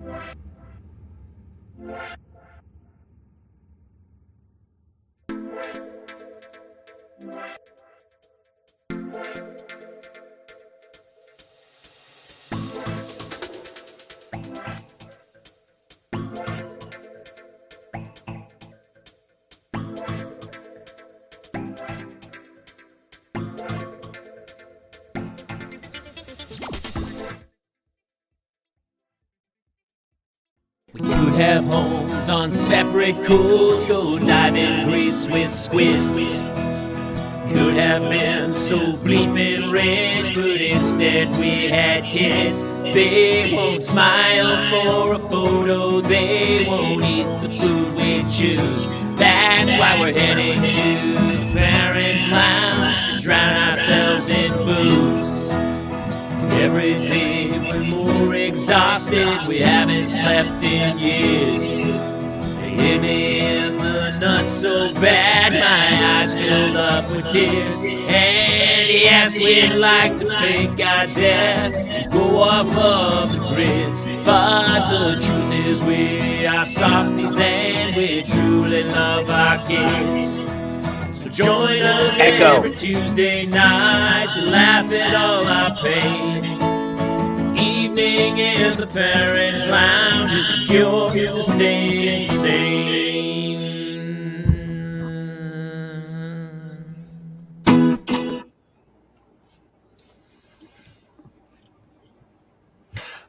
We could have homes on separate coasts, go diving Greece with squids. Could have been so bleeping rich, but instead we had kids. They won't smile for a photo, they won't eat the food we choose. That's why we're heading to the parents' lounge to drown ourselves in booze. Every day we're more exhausted, we haven't slept in years. They hit me in the nuts so bad, my eyes filled up with tears. And yes, we'd like to fake our death and go off of the grids, but the truth is we are softies and we truly love our kids. So join us every Tuesday night to laugh at all our pain. Evening in the parents' lounge is the cure to stay insane.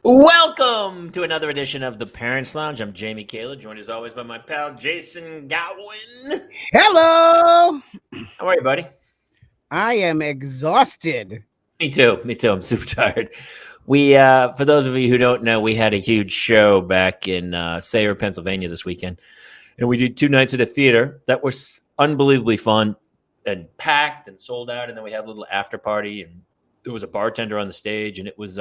Welcome to another edition of the Parents Lounge. I'm Jamie Kayla, joined as always by my pal Jason Gowen. Hello. How are you, buddy? I am exhausted. Me too. I'm super tired. We, for those of you who don't know, we had a huge show back in Sayre, Pennsylvania this weekend. And we did 2 nights at a theater that was unbelievably fun and packed and sold out. And then we had a little after party and there was a bartender on the stage and it was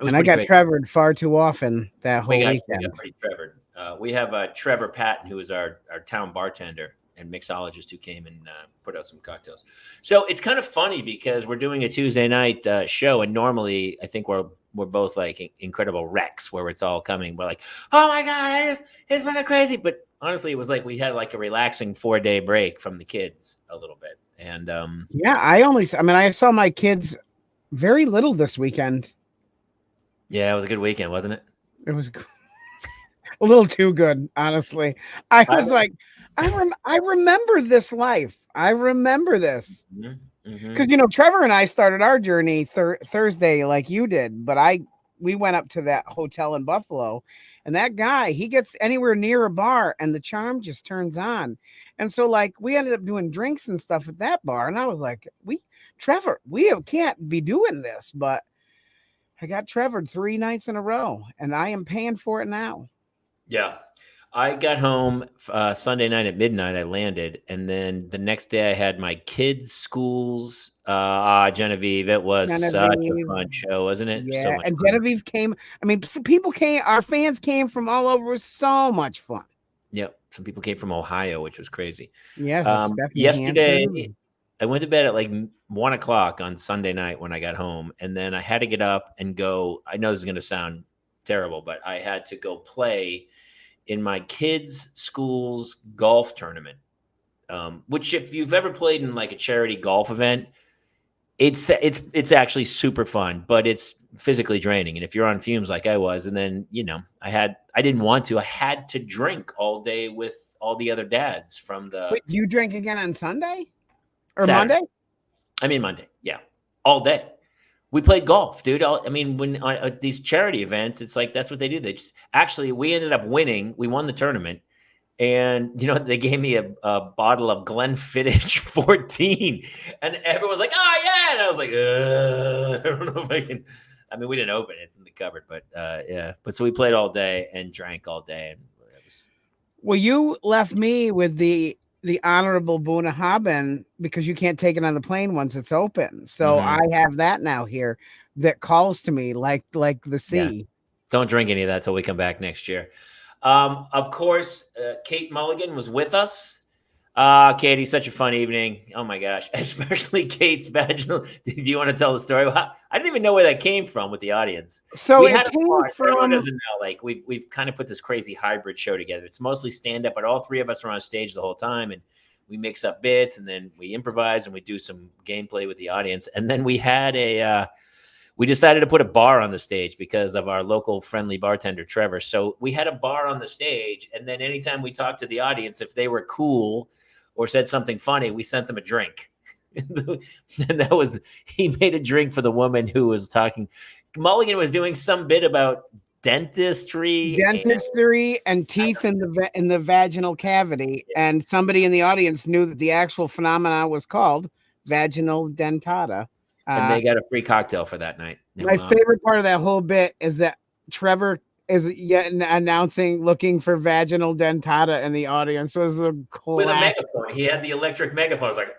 and I got great. Trevored far too often that whole weekend. We got pretty Trevored. We have Trevor Patton, who is our town bartender and mixologist, who came and put out some cocktails. So it's kind of funny because we're doing a Tuesday night show, and normally I think we're both like incredible wrecks where it's all coming. We're like, oh my god, it's been a crazy. But honestly, it was like we had like a relaxing 4-day break from the kids a little bit. And yeah, I saw my kids very little this weekend. Yeah, it was a good weekend, wasn't it? It was a little too good, honestly. I was like, I remember this life. I remember this. Because, Trevor and I started our journey Thursday like you did, but we went up to that hotel in Buffalo, and that guy, he gets anywhere near a bar and the charm just turns on. And so like we ended up doing drinks and stuff at that bar. And I was like, Trevor, we can't be doing this, but I got Trevored 3 nights in a row and I am paying for it now. Yeah. I got home Sunday night at midnight. I landed, and then the next day I had my kids' schools. Genevieve, it was such a fun show, wasn't it? Yeah, so much and fun. Genevieve came. I mean, people came. Our fans came from all over. It was so much fun. Yep, some people came from Ohio, which was crazy. Yeah. Yesterday, I went to bed at like 1 o'clock on Sunday night when I got home, and then I had to get up and go. I know this is going to sound terrible, but I had to go play in my kids' school's golf tournament, which if you've ever played in like a charity golf event, it's actually super fun, but it's physically draining. And if you're on fumes like I was, and then, I didn't want to, I had to drink all day with all the other dads from the. Wait, you drank again on Sunday or Saturday. Monday? I mean, Monday. Yeah. All day. We played golf, dude. When at these charity events, it's like that's what they do. We ended up winning. We won the tournament, and they gave me a bottle of Glenfiddich 14, and everyone's like, "Oh yeah!" And I was like, "I don't know if I can." I mean, we didn't open it; it's in the cupboard, but yeah. But so we played all day and drank all day, and it was. Well, you left me with the honorable Boona Haben because you can't take it on the plane once it's open. So I have that now here that calls to me like the sea. Yeah. Don't drink any of that till we come back next year. Of course, Kate Mulligan was with us. Katie, such a fun evening. Oh my gosh, especially Kate's vaginal. Do you want to tell the story? I didn't even know where that came from with the audience. So We it had a came bar. Everyone from. doesn't know. Like we've kind of put this crazy hybrid show together. It's mostly stand up, but all three of us are on stage the whole time, and we mix up bits, and then we improvise, and we do some gameplay with the audience, and then we had a. We decided to put a bar on the stage because of our local friendly bartender, Trevor. So we had a bar on the stage. And then anytime we talked to the audience, if they were cool or said something funny, we sent them a drink. And he made a drink for the woman who was talking. Mulligan was doing some bit about dentistry And teeth in the vaginal cavity. And somebody in the audience knew that the actual phenomena was called vaginal dentata. And they got a free cocktail for that night. My favorite part of that whole bit is that Trevor is yet announcing looking for vaginal dentata in the audience. It was a with a megaphone. He had the electric megaphone. It was like,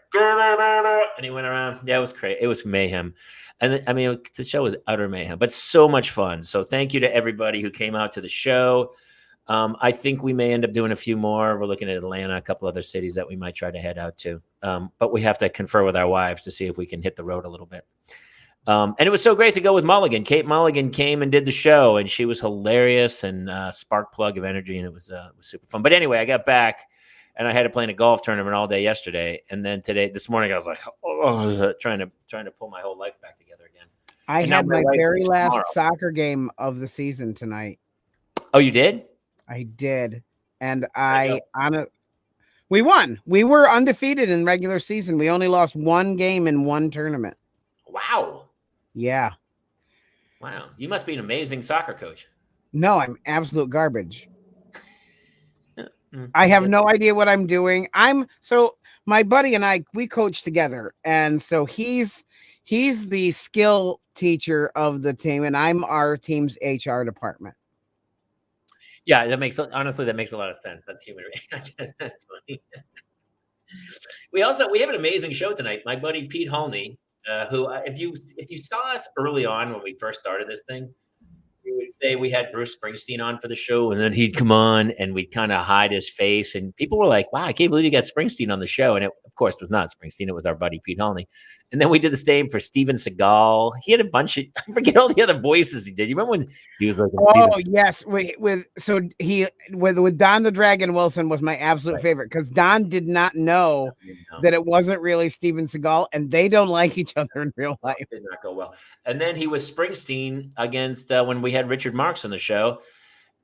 and he went around. Yeah, it was crazy. It was mayhem. And then, I mean, the show was utter mayhem, but so much fun. So thank you to everybody who came out to the show. I think we may end up doing a few more. We're looking at Atlanta, a couple other cities that we might try to head out to. But we have to confer with our wives to see if we can hit the road a little bit. And it was so great to go with Mulligan. Kate Mulligan came and did the show, and she was hilarious and spark plug of energy, and it was super fun. But anyway, I got back, and I had to play in a golf tournament all day yesterday, and then this morning, I was like, trying to pull my whole life back together again. I had my very last soccer game of the season tonight. Oh, you did? I did, and we won. We were undefeated in regular season. We only lost one game in one tournament. Wow. Yeah. Wow. You must be an amazing soccer coach. No, I'm absolute garbage. I have no idea what I'm doing. So my buddy and I, we coach together. And so he's the skill teacher of the team, and I'm our team's HR department. Yeah, that makes a lot of sense. That's human. That's funny. We have an amazing show tonight. My buddy Pete Hulne, who, if you saw us early on when we first started this thing, we would say we had Bruce Springsteen on for the show, and then he'd come on, and we'd kind of hide his face, and people were like, "Wow, I can't believe you got Springsteen on the show." And it, of course, was not Springsteen; it was our buddy Pete Hulne. And then we did the same for Steven Seagal. He had a bunch of I forget all the other voices he did. You remember when he was like, "Oh yes," with Don the Dragon Wilson was my absolute favorite because Don did not know that it wasn't really Steven Seagal, and they don't like each other in real life. It did not go well. And then he was Springsteen against when we had Richard Marx on the show,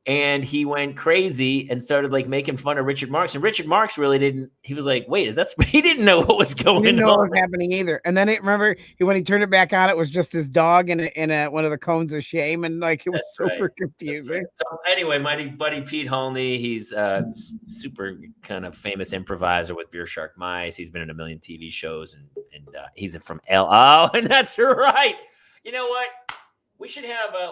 and he went crazy and started like making fun of Richard Marx. And Richard Marx really didn't. He was like, "Wait, is that?" He didn't know what was going on. He didn't know what was happening either. And then when he turned it back on, it was just his dog in one of the cones of shame, and like it was super confusing. Right. So anyway, my buddy Pete Hulne, he's super kind of famous improviser with Beer Shark Mice. He's been in a million TV shows, and he's from Oh, and that's right. You know what? We should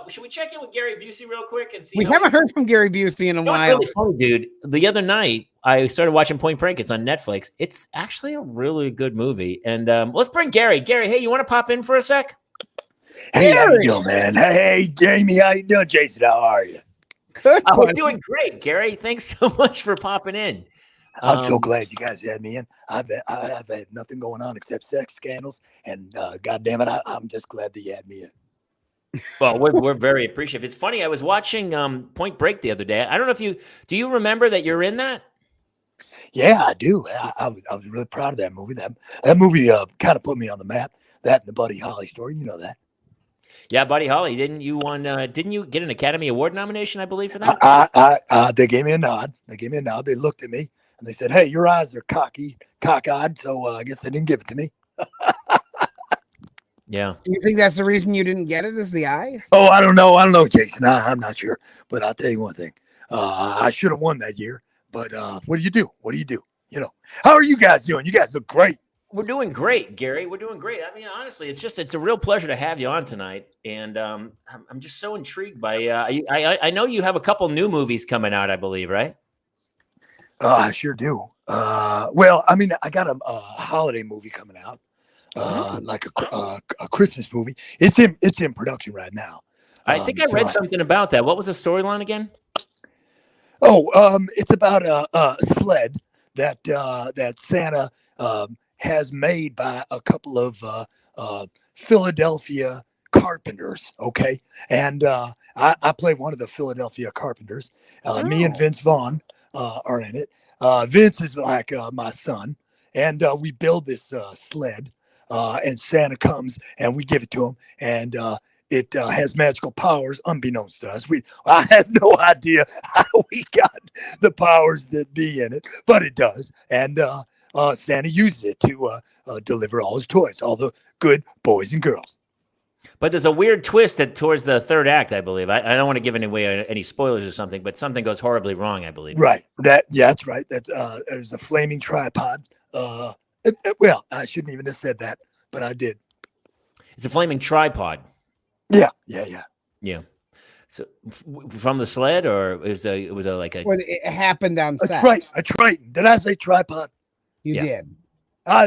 should we check in with Gary Busey real quick and see? We haven't heard from Gary Busey in a while. Really funny, dude. The other night, I started watching Point Break. It's on Netflix. It's actually a really good movie. And let's bring Gary. Gary, hey, you want to pop in for a sec? Hey, how you doing, man? Hey, Jamie, how you doing? Jason, how are you? Good. We're doing great, Gary. Thanks so much for popping in. I'm so glad you guys had me in. I've had nothing going on except sex scandals, and God damn it, I'm just glad that you had me in. Well, we're very appreciative. It's funny. I was watching Point Break the other day. I don't know if do you remember that you're in that? Yeah, I do. I was really proud of that movie. That movie kind of put me on the map. That and the Buddy Holly story, you know that. Yeah, Buddy Holly. Didn't you get an Academy Award nomination? I believe for that. They gave me a nod. They looked at me and they said, "Hey, your eyes are cockeyed." So I guess they didn't give it to me. Yeah. You think that's the reason you didn't get it? Is the eyes? Oh, I don't know, Jason. I'm not sure. But I'll tell you one thing. I should have won that year. But what do you do? You know, how are you guys doing? You guys look great. We're doing great, Gary. We're doing great. I mean, honestly, it's a real pleasure to have you on tonight. And I'm just so intrigued by I know you have a couple new movies coming out, I believe, right? I sure do. Well, I mean, I got a holiday movie coming out. Like a Christmas movie. It's in production right now. I think I read something about that. What was the storyline again? Oh, it's about a sled that Santa has made by a couple of Philadelphia carpenters. Okay, and I play one of the Philadelphia carpenters. Me and Vince Vaughn are in it. Vince is like my son, and we build this sled, and Santa comes and we give it to him, and it has magical powers, unbeknownst to us. I have no idea how we got the powers that be in it, but it does. And Santa uses it to deliver all his toys, all the good boys and girls. But there's a weird twist towards the third act, I believe. I don't want to give away any spoilers or something, but something goes horribly wrong, I believe. Right. That's right. There's a flaming tripod. Well, I shouldn't even have said that, but I did. It's a flaming tripod. Yeah. So from the sled, or it was like a. When it happened on set. A Triton. Did I say tripod? You did.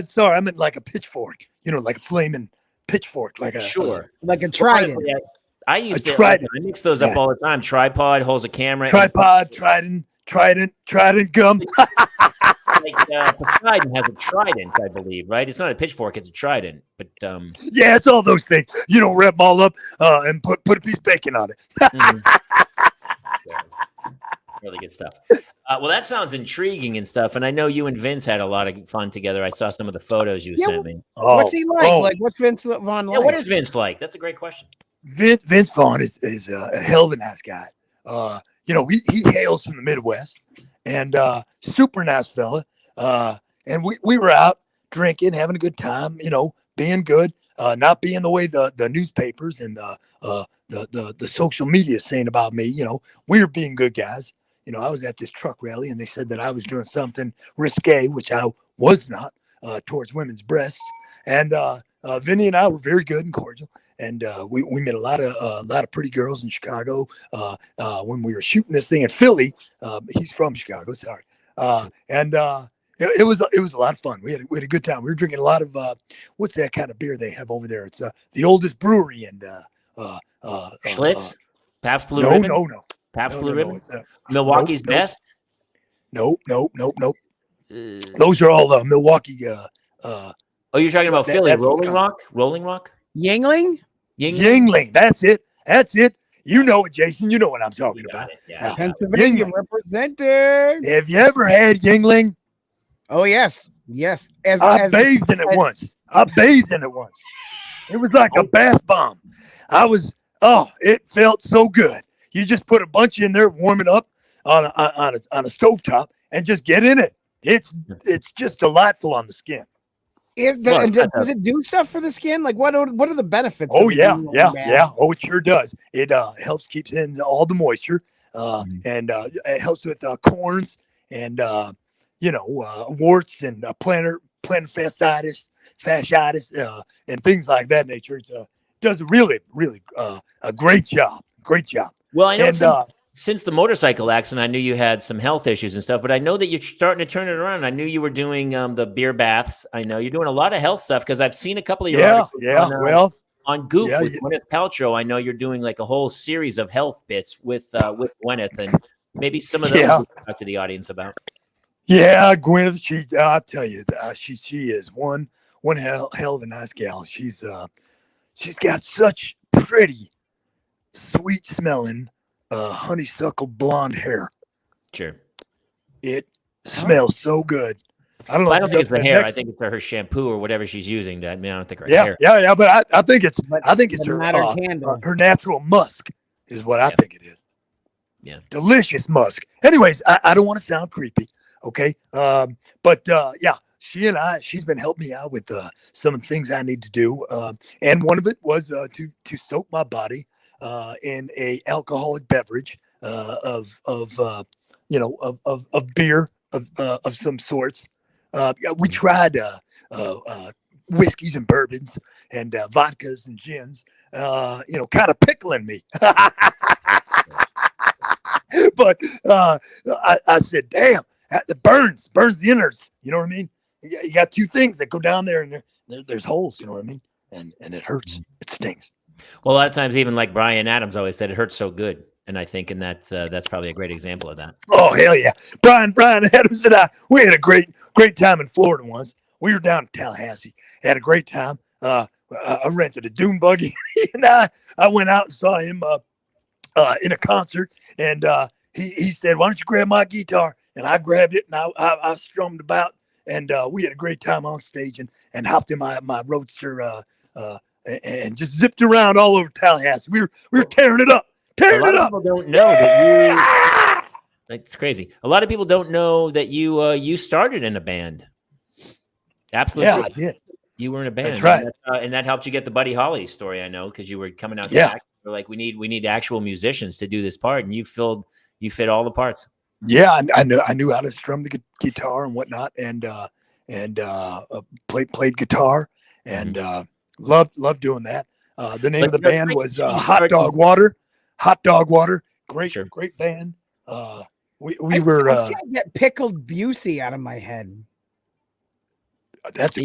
Sorry, I meant like a pitchfork. Like a flaming pitchfork, like a like a trident. I used to. I mix those up all the time. Tripod holds a camera. Trident gum. Poseidon has a trident, I believe, right? It's not a pitchfork; it's a trident. But yeah, it's all those things. Wrap them all up and put a piece of bacon on it. Really good stuff. Well, that sounds intriguing and stuff. And I know you and Vince had a lot of fun together. I saw some of the photos you sent me. What's he like? Like, what's Vince Vaughn like? Yeah, what is Vince like? That's a great question. Vince Vaughn is a hell of a nice guy. He hails from the Midwest, and super nice fella. And we were out drinking, having a good time. Being good, not being the way the newspapers and the social media is saying about me. We were being good guys. I was at this truck rally, and they said that I was doing something risque, which I was not, towards women's breasts. And Vinny and I were very good and cordial, and we met a lot of pretty girls in Chicago when we were shooting this thing in Philly. He's from Chicago, sorry. It was a lot of fun. We had a good time. We were drinking a lot of what's that kind of beer they have over there? It's the oldest brewery in Schlitz, Pabst Blue Ribbon. No. Pabst Blue Ribbon. Milwaukee's best. Nope. Those are all Milwaukee. Oh, you're talking about Philly, Rolling Rock. Yingling. That's it. You know it, Jason. You know what I'm talking about. Yeah. Pennsylvania represented. Have you ever had Yingling? Oh yes. I bathed in it once. It was like a bath bomb. It felt so good. You just put a bunch in there, warm it up on a stovetop, and just get in it. It's just delightful on the skin. Does it do stuff for the skin? Like what are the benefits? Oh yeah. Oh, it sure does. It helps keep in all the moisture, and it helps with corns and warts and plantar fasciitis, and things like that nature. It does a really a great job. Well, I know since the motorcycle accident, I knew you had some health issues and stuff, but I know that you're starting to turn it around. I knew you were doing the beer baths. I know you're doing a lot of health stuff because I've seen a couple of your articles on Goop with Gwyneth Paltrow. I know you're doing like a whole series of health bits with Gwyneth, and maybe some of those we'll talk to the audience about. Yeah, Gwyneth, I'll tell you, she is one hell of a nice gal. She's got such pretty, sweet smelling honeysuckle blonde hair. Sure. It smells so good. I don't know. I don't think it's the hair. I think it's her shampoo or whatever she's using. I don't think her hair. Yeah. But I think it's her natural musk is what I think it is. Yeah. Delicious musk. Anyways, I don't want to sound creepy. Okay. But she's been helping me out with some of the things I need to do. And one of it was to soak my body in a alcoholic beverage of beer of some sorts. We tried whiskeys and bourbons and vodkas and gins, kind of pickling me. But I said, damn, it burns the innards. You know what I mean? You got two things that go down there, and there's holes. You know what I mean? And it hurts. It stings. Well, a lot of times, even like Bryan Adams always said, it hurts so good. And I think, and that's probably a great example of that. Oh, hell yeah. Brian Adams and we had a great time in Florida once. We were down in Tallahassee, had a great time. I rented a dune buggy, and I went out and saw him in a concert, and he said, "Why don't you grab my guitar?" And I grabbed it, and I strummed about, and we had a great time on stage, and hopped in my roadster and just zipped around all over Tallahassee. We were tearing it up. A lot of people don't know that you. It's crazy. A lot of people don't know that you started in a band. Absolutely. Yeah, I did. You were in a band. That's right. And that helped you get the Buddy Holly story, I know, because you were coming out. Yeah. We're like, we need actual musicians to do this part, and you fit all the parts. Yeah, I knew how to strum the guitar and whatnot, and played guitar, and loved doing that. The name of the band was Hot Dog Water. Great band. We were. I can't get Pickled Busey out of my head. That's a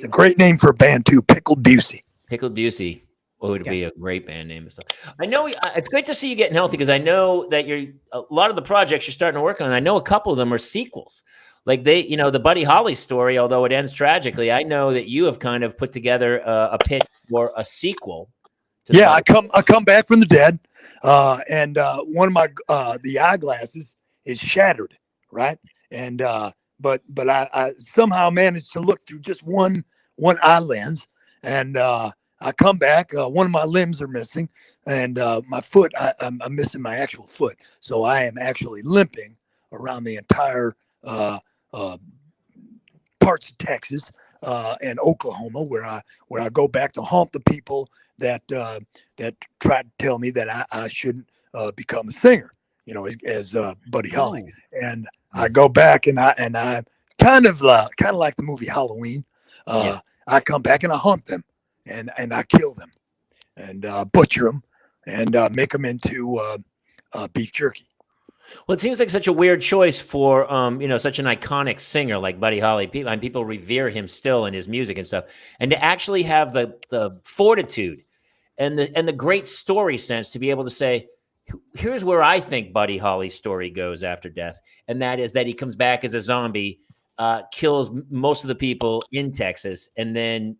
great name for a band too. Pickled Busey. Pickled Busey would be a great band name and stuff. I know it's great to see you getting healthy, because I know that a lot of the projects you're starting to work on. I know a couple of them are sequels. Like the Buddy Holly story, although it ends tragically, I know that you have kind of put together a pitch for a sequel. Yeah, I come back from the dead, and one of my the eyeglasses is shattered, right? And but I somehow managed to look through just one eye lens, and I come back. One of my limbs are missing, and my foot. I'm missing my actual foot, so I am actually limping around the entire parts of Texas and Oklahoma, where I go back to haunt the people that tried to tell me that I shouldn't become a singer, as Buddy Holly. And I go back and I kind of like the movie Halloween. I come back and I hunt them, and I kill them, and butcher them, and make them into beef jerky. Well, it seems like such a weird choice for such an iconic singer like Buddy Holly. People revere him still in his music and stuff, and to actually have the fortitude and the great story sense to be able to say, here's where I think Buddy Holly's story goes after death, and that is that he comes back as a zombie, kills most of the people in Texas, and then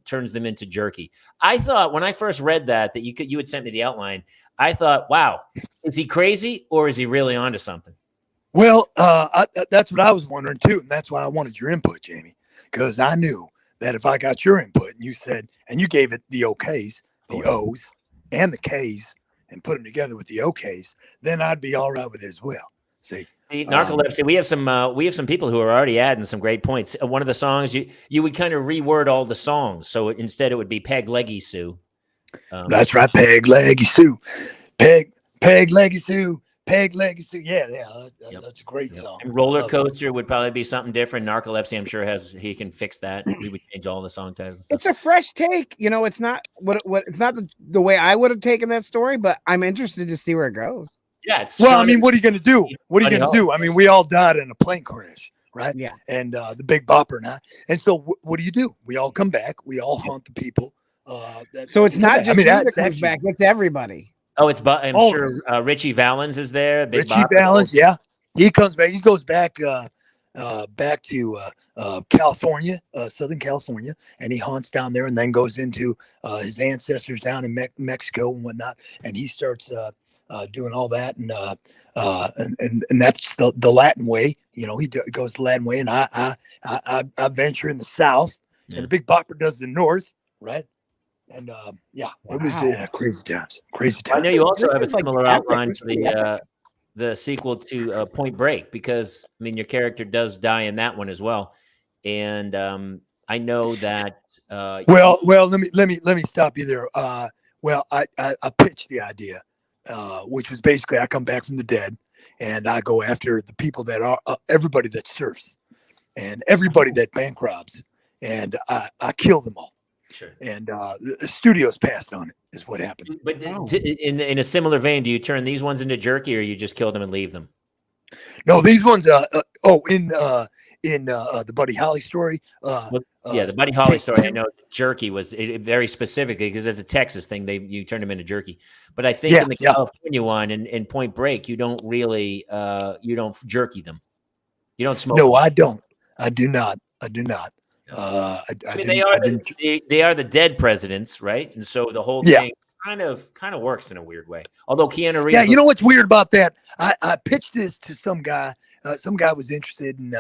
turns them into jerky. I thought when I first read that you had sent me the outline, I thought, wow, is he crazy or is he really onto something? Well, that's what I was wondering too, and that's why I wanted your input, Jamie, because I knew that if I got your input and you said, and you gave it the okays, the O's and the K's, and put them together with the okays, then I'd be all right with it as well. See, narcolepsy. We have some people who are already adding some great points. One of the songs you would kind of reword all the songs, so instead it would be Peg Leggy Sue. That's right, Peg Leggy Sue, Peg Leggy Sue, Peg Leggy Sue. Yeah, that's a great song. And Roller Coaster would probably be something different. Narcolepsy, I'm sure he can fix that. He would change all the song titles. It's a fresh take. It's not it's not the way I would have taken that story, but I'm interested to see where it goes. Yeah. Well, I mean, what are you going to do? What are you going to do? I mean, we all died in a plane crash, right? Yeah. And the Big Bopper and I. And so what do? We all come back. We all haunt the people. So it's not just you that comes back. It's everybody. Oh, I'm sure Richie Valens is there. Richie Valens, yeah. He comes back. He goes back back to California, Southern California, and he haunts down there and then goes into his ancestors down in Mexico and whatnot. And he starts doing all that. And that's the Latin way. He goes the Latin way. And I venture in the South, and the Big Bopper does the North, right? And it was crazy times. I know you also have a similar outline to the sequel to Point Break, because I mean your character does die in that one as well, and I know that. Well, let me stop you there. I pitched the idea, which was basically I come back from the dead, and I go after the people that are everybody that surfs, and everybody that bank robs, and I kill them all. Sure. And the studios passed on it, is what happened. But in a similar vein, do you turn these ones into jerky, or you just kill them and leave them? No, these ones. in the Buddy Holly story. Yeah, the Buddy Holly story. I know jerky was very specifically because it's a Texas thing. You turn them into jerky, but I think in the California one in Point Break, you don't really you don't jerky them. You don't smoke. No, them. I don't. I do not. I mean, they are the dead presidents, right? And so the whole thing kind of works in a weird way. Although Keanu Reeves, you know what's weird about that? I pitched this to some guy. Some guy was interested and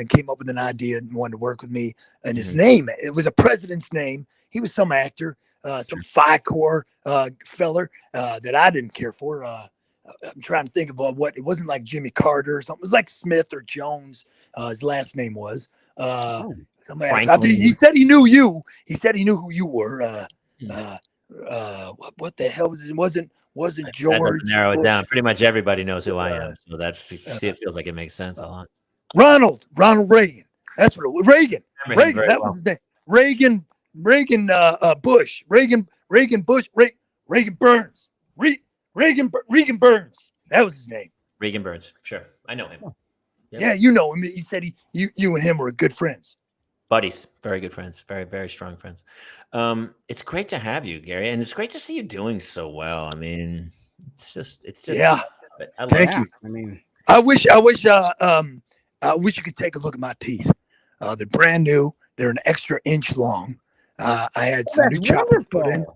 came up with an idea and wanted to work with me. And his name, it was a president's name. He was some actor, some FICOR feller that I didn't care for. I'm trying to think of what it wasn't like Jimmy Carter or something. It was like Smith or Jones. His last name was. I think he said he knew you. He said he knew who you were. What the hell was it? It wasn't George. Narrow it down. Pretty much everybody knows who I am. So it feels like it makes sense a lot. Ronald Reagan. That's what it was. Reagan. That was his name. Reagan Bush. Reagan Bush. Reagan Burns. Reagan Burns. That was his name. Reagan Burns. Sure. I know him. Yep. Yeah, you know him. He said you and him were good friends. Buddies. Very good friends. Very, very strong friends. It's great to have you, Gary. And it's great to see you doing so well. I mean, it's just yeah. Thank you. I mean, I wish you could take a look at my teeth. They're brand new. They're an extra inch long. I had some new choppers put in.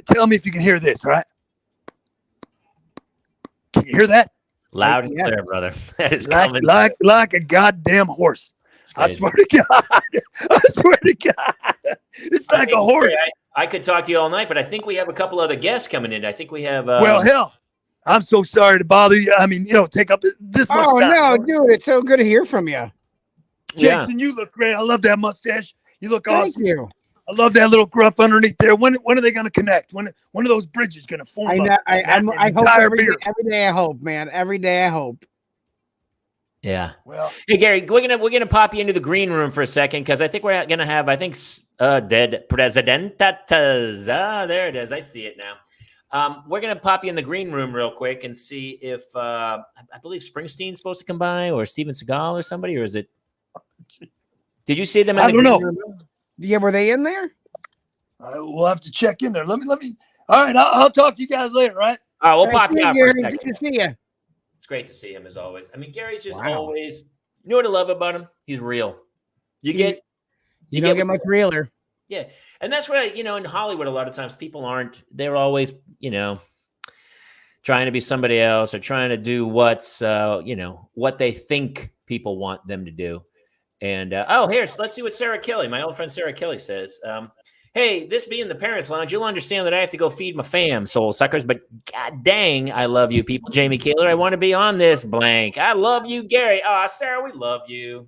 Tell me if you can hear this, all right? Can you hear that? Loud and clear, brother. That is like a goddamn horse. I swear to God. It's like a horse. I could talk to you all night, but I think we have a couple other guests coming in. I think we have. Well, hell, I'm so sorry to bother you. I mean, take up this much time. Oh, no, dude. It's so good to hear from you. Jason, you look great. I love that mustache. You look awesome. Thank you. I love that little gruff underneath there. When are they going to connect? When are those bridges going to form? I hope every day. I hope, man. Every day I hope. Yeah. Well, hey Gary, we're gonna pop you into the green room for a second because I think we're gonna have dead president. There it is. I see it now. We're gonna pop you in the green room real quick and see if I believe Springsteen's supposed to come by or Steven Seagal or somebody, or is it? Did you see them? I don't know. Room? Yeah, were they in there? We'll have to check in there. Let me. All right, I'll talk to you guys later. Right. All right, we'll pop you out for a second. Good to see you. It's great to see him as always. I mean, Gary's just always. You know what I love about him? He's real. You don't get much realer. Yeah, and that's what in Hollywood a lot of times people aren't. They're always trying to be somebody else or trying to do what's what they think people want them to do. And let's see what Sarah Kelly, my old friend Sarah Kelly, says. Hey, this being the Parents Lounge, you'll understand that I have to go feed my fam, soul suckers, but god dang, I love you people. Jamie Kaler, I want to be on this blank. I love you, Gary. Sarah, we love you.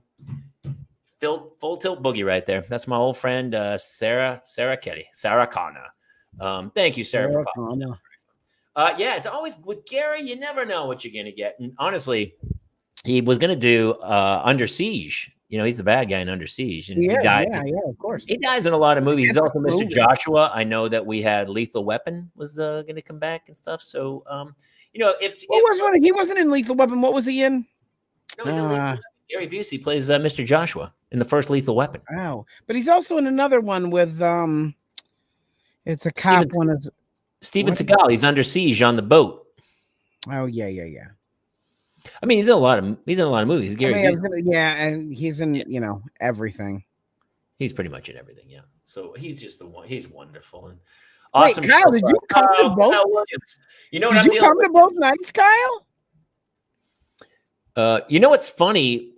Full tilt boogie right there. That's my old friend, Sarah Kelly, Sarah Connor. Thank you, Sarah, for popping. Yeah, it's always with Gary, you never know what you're going to get. And honestly, he was going to do Under Siege. He's the bad guy in Under Siege. And he died. Yeah, of course. He dies in a lot of movies. He's also Mr. Joshua. I know that we had Lethal Weapon was going to come back and stuff. So, he wasn't in Lethal Weapon. What was he in? No, he's in Lethal Weapon. Gary Busey plays Mr. Joshua in the first Lethal Weapon. Wow. But he's also in another one with, it's a cop one. Steven Seagal. He's Under Siege on the boat. Oh, yeah. I mean, he's in a lot of movies. Gary, and he's in everything. He's pretty much in everything, yeah. So he's just the one. He's wonderful and awesome. Wait, Kyle, did you come to both? You know what? Did you come to both nights, Kyle? What's funny?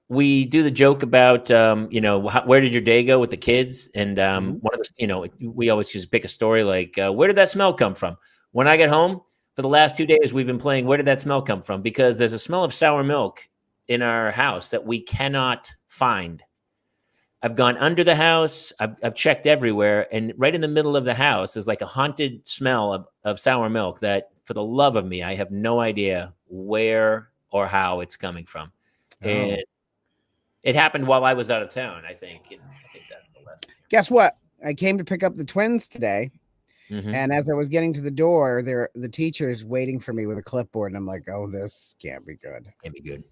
We do the joke about where did your day go with the kids, and one of the we always just pick a story like where did that smell come from? When I get home. For the last 2 days, we've been playing Where Did That Smell Come From? Because there's a smell of sour milk in our house that we cannot find. I've gone under the house. I've checked everywhere. And right in the middle of the house, there's like a haunted smell of sour milk that, for the love of me, I have no idea where or how it's coming from. Oh. And it happened while I was out of town, I think. And I think that's the lesson. Guess what? I came to pick up the twins today. Mm-hmm. And as I was getting to the door, the teacher's waiting for me with a clipboard. And I'm like, oh, this can't be good. Can't be good.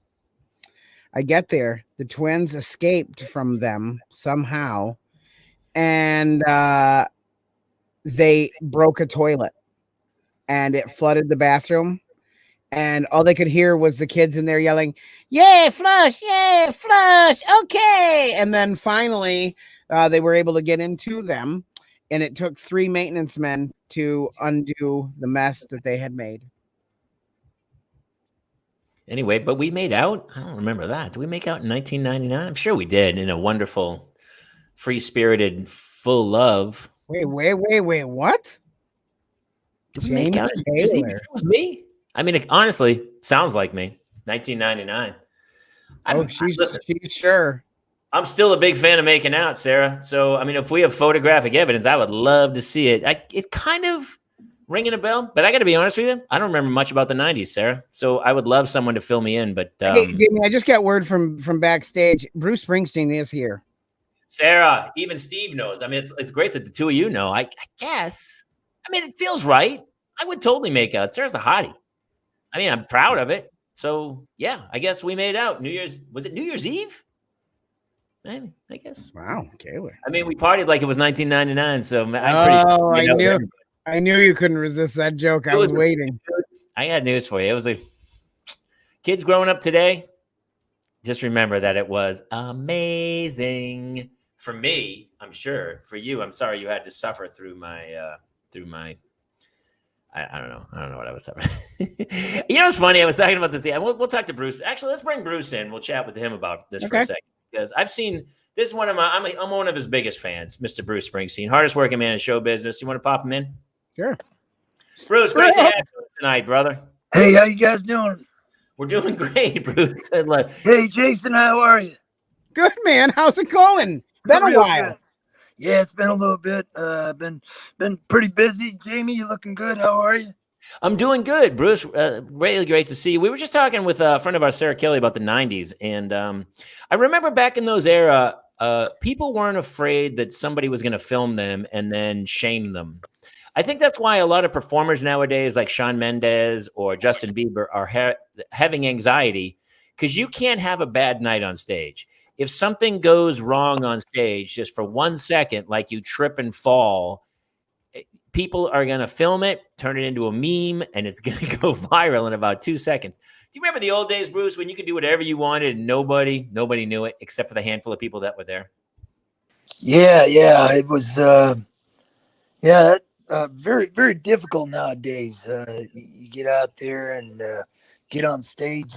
I get there. The twins escaped from them somehow, and they broke a toilet, and it flooded the bathroom. And all they could hear was the kids in there yelling, "Yay, flush! Yay, flush! Okay!" And then finally, they were able to get into them, and it took 3 maintenance men to undo the mess that they had made. Anyway, but we made out. I don't remember that. Did we make out in 1999? I'm sure we did, in a wonderful, free-spirited, full love. Wait, what? Did we make out? It was me. I mean, it honestly sounds like me. 1999. She's sure. I'm still a big fan of making out, Sarah. So, I mean, if we have photographic evidence, I would love to see it. It kind of ringing a bell, but I got to be honest with you. I don't remember much about the 90s, Sarah. So I would love someone to fill me in. But hey, Jamie, I just got word from backstage. Bruce Springsteen is here. Sarah, even Steve knows. I mean, it's great that the two of you know. I guess. I mean, it feels right. I would totally make out. Sarah's a hottie. I mean, I'm proud of it. So, yeah, I guess we made out. Was it New Year's Eve? Maybe, I guess. Wow. Okay. I mean, we partied like it was 1999. So I'm pretty I knew you couldn't resist that joke. I was waiting. I got news for you. It was like kids growing up today. Just remember that it was amazing for me. I'm sure for you. I'm sorry you had to suffer through my. I don't know. I don't know what I was suffering. You know, it's funny. I was talking about this. We'll talk to Bruce. Actually, let's bring Bruce in. We'll chat with him about this for a second, because I've seen this is one of my. I'm one of his biggest fans, Mr. Bruce Springsteen, hardest working man in show business. You want to pop him in? Sure. Bruce, great to have you tonight, brother. Hey, how you guys doing? We're doing great, Bruce. Hey, Jason, how are you? Good, man. How's it going? Been a while. Good. Yeah, it's been a little bit. Been pretty busy. Jamie, you looking good? How are you? I'm doing good, Bruce. Really great to see you. We were just talking with a friend of ours, Sarah Kelly, about the 90s. And I remember back in those era, people weren't afraid that somebody was going to film them and then shame them. I think that's why a lot of performers nowadays, like Shawn Mendes or Justin Bieber, are having anxiety, because you can't have a bad night on stage. If something goes wrong on stage just for 1 second, like you trip and fall, people are going to film it, turn it into a meme, and it's going to go viral in about 2 seconds. Do you remember the old days, Bruce, when you could do whatever you wanted and nobody knew it except for the handful of people that were there? Yeah. It was, very, very difficult nowadays. You get out there and get on stage,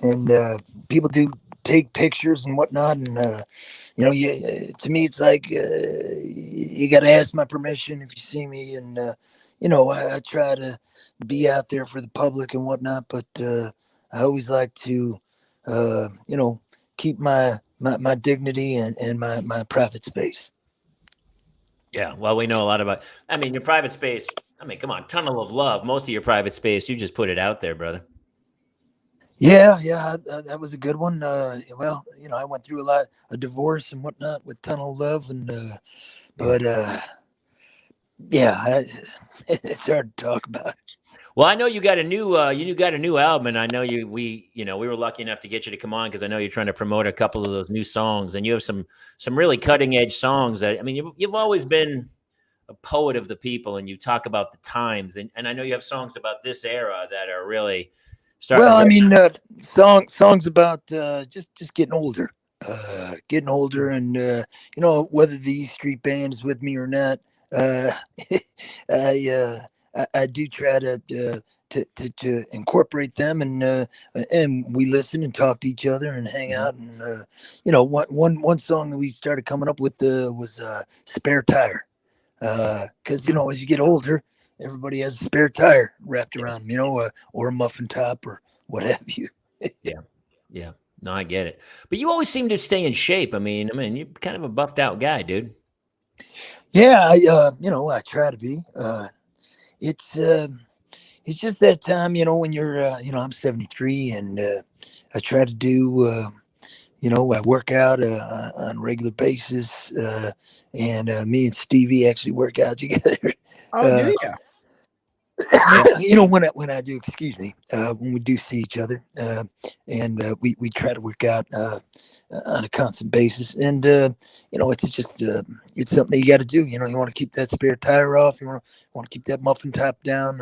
and people do take pictures and whatnot, and to me it's like you got to ask my permission if you see me, and I try to be out there for the public and whatnot, but I always like to keep my dignity and my private space. Yeah, well, we know a lot about, your private space. Come on, Tunnel of Love. Most of your private space, you just put it out there, brother. Yeah, that was a good one. I went through a divorce and whatnot with Tunnel of Love, and it's hard to talk about. Well, I know you got a new album, and I know we were lucky enough to get you to come on, because I know you're trying to promote a couple of those new songs, and you have some really cutting edge songs that, you've always been a poet of the people, and you talk about the times, and I know you have songs about this era that are really starting. Well, songs about just getting older, and whether the E Street Band is with me or not. I do try to incorporate them, and we listen and talk to each other and hang out, and one song that we started coming up with was Spare Tire, because as you get older, everybody has a spare tire wrapped around them, or a muffin top or what have you. Yeah. No, I get it. But you always seem to stay in shape. You're kind of a buffed out guy, dude. Yeah, I try to be. It's just that time, when you're, I'm 73, and I try to do, I work out on a regular basis, and me and Stevie actually work out together. Oh, do you? You know, when I do, excuse me, when we do see each other, and we try to work out on a constant basis, and you know, it's just it's something that you got to do. You know, you want to keep that spare tire off. You want to keep that muffin top down.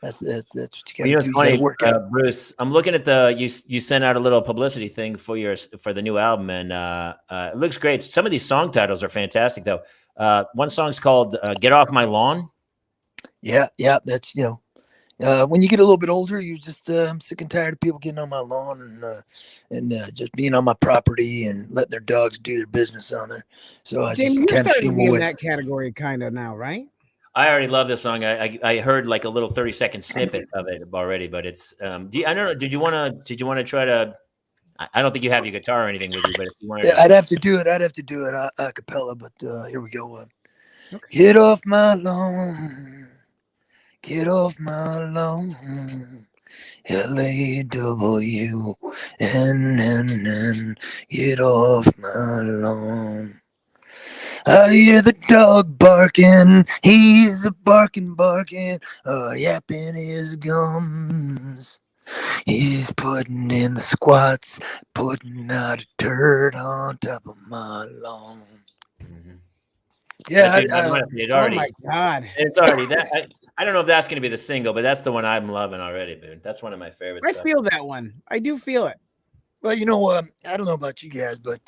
That's what you got to It's do. You got funny, to work out. Bruce. I'm looking at you sent out a little publicity thing for the new album, and it looks great. Some of these song titles are fantastic, though. One song's called "Get Off My Lawn." Yeah, yeah. That's when you get a little bit older, you just I'm sick and tired of people getting on my lawn and just being on my property and letting their dogs do their business on there. So I Jamie, just you're kind of starting shoo to them be in away. that category kind of now, right? I already love this song. I heard like a little 30-second snippet of it already, but it's I don't know. Did you want to try to? I don't think you have your guitar or anything with you, but if you wanted Yeah, to, I'd have to do it. I'd have to do it a cappella. But here we go. Okay. Get off my lawn. Get off my lawn. LAWNN. Get off my lawn. I hear the dog barking, he's a barking, yapping his gums. He's putting in the squats, putting out a turd on top of my lawn. Yeah, dude, it's Oh already, my God. it's already that. I don't know if that's going to be the single, but that's the one I'm loving already, dude. That's one of my favorites. I feel that one. I do feel it. well, you know, I don't know about you guys, but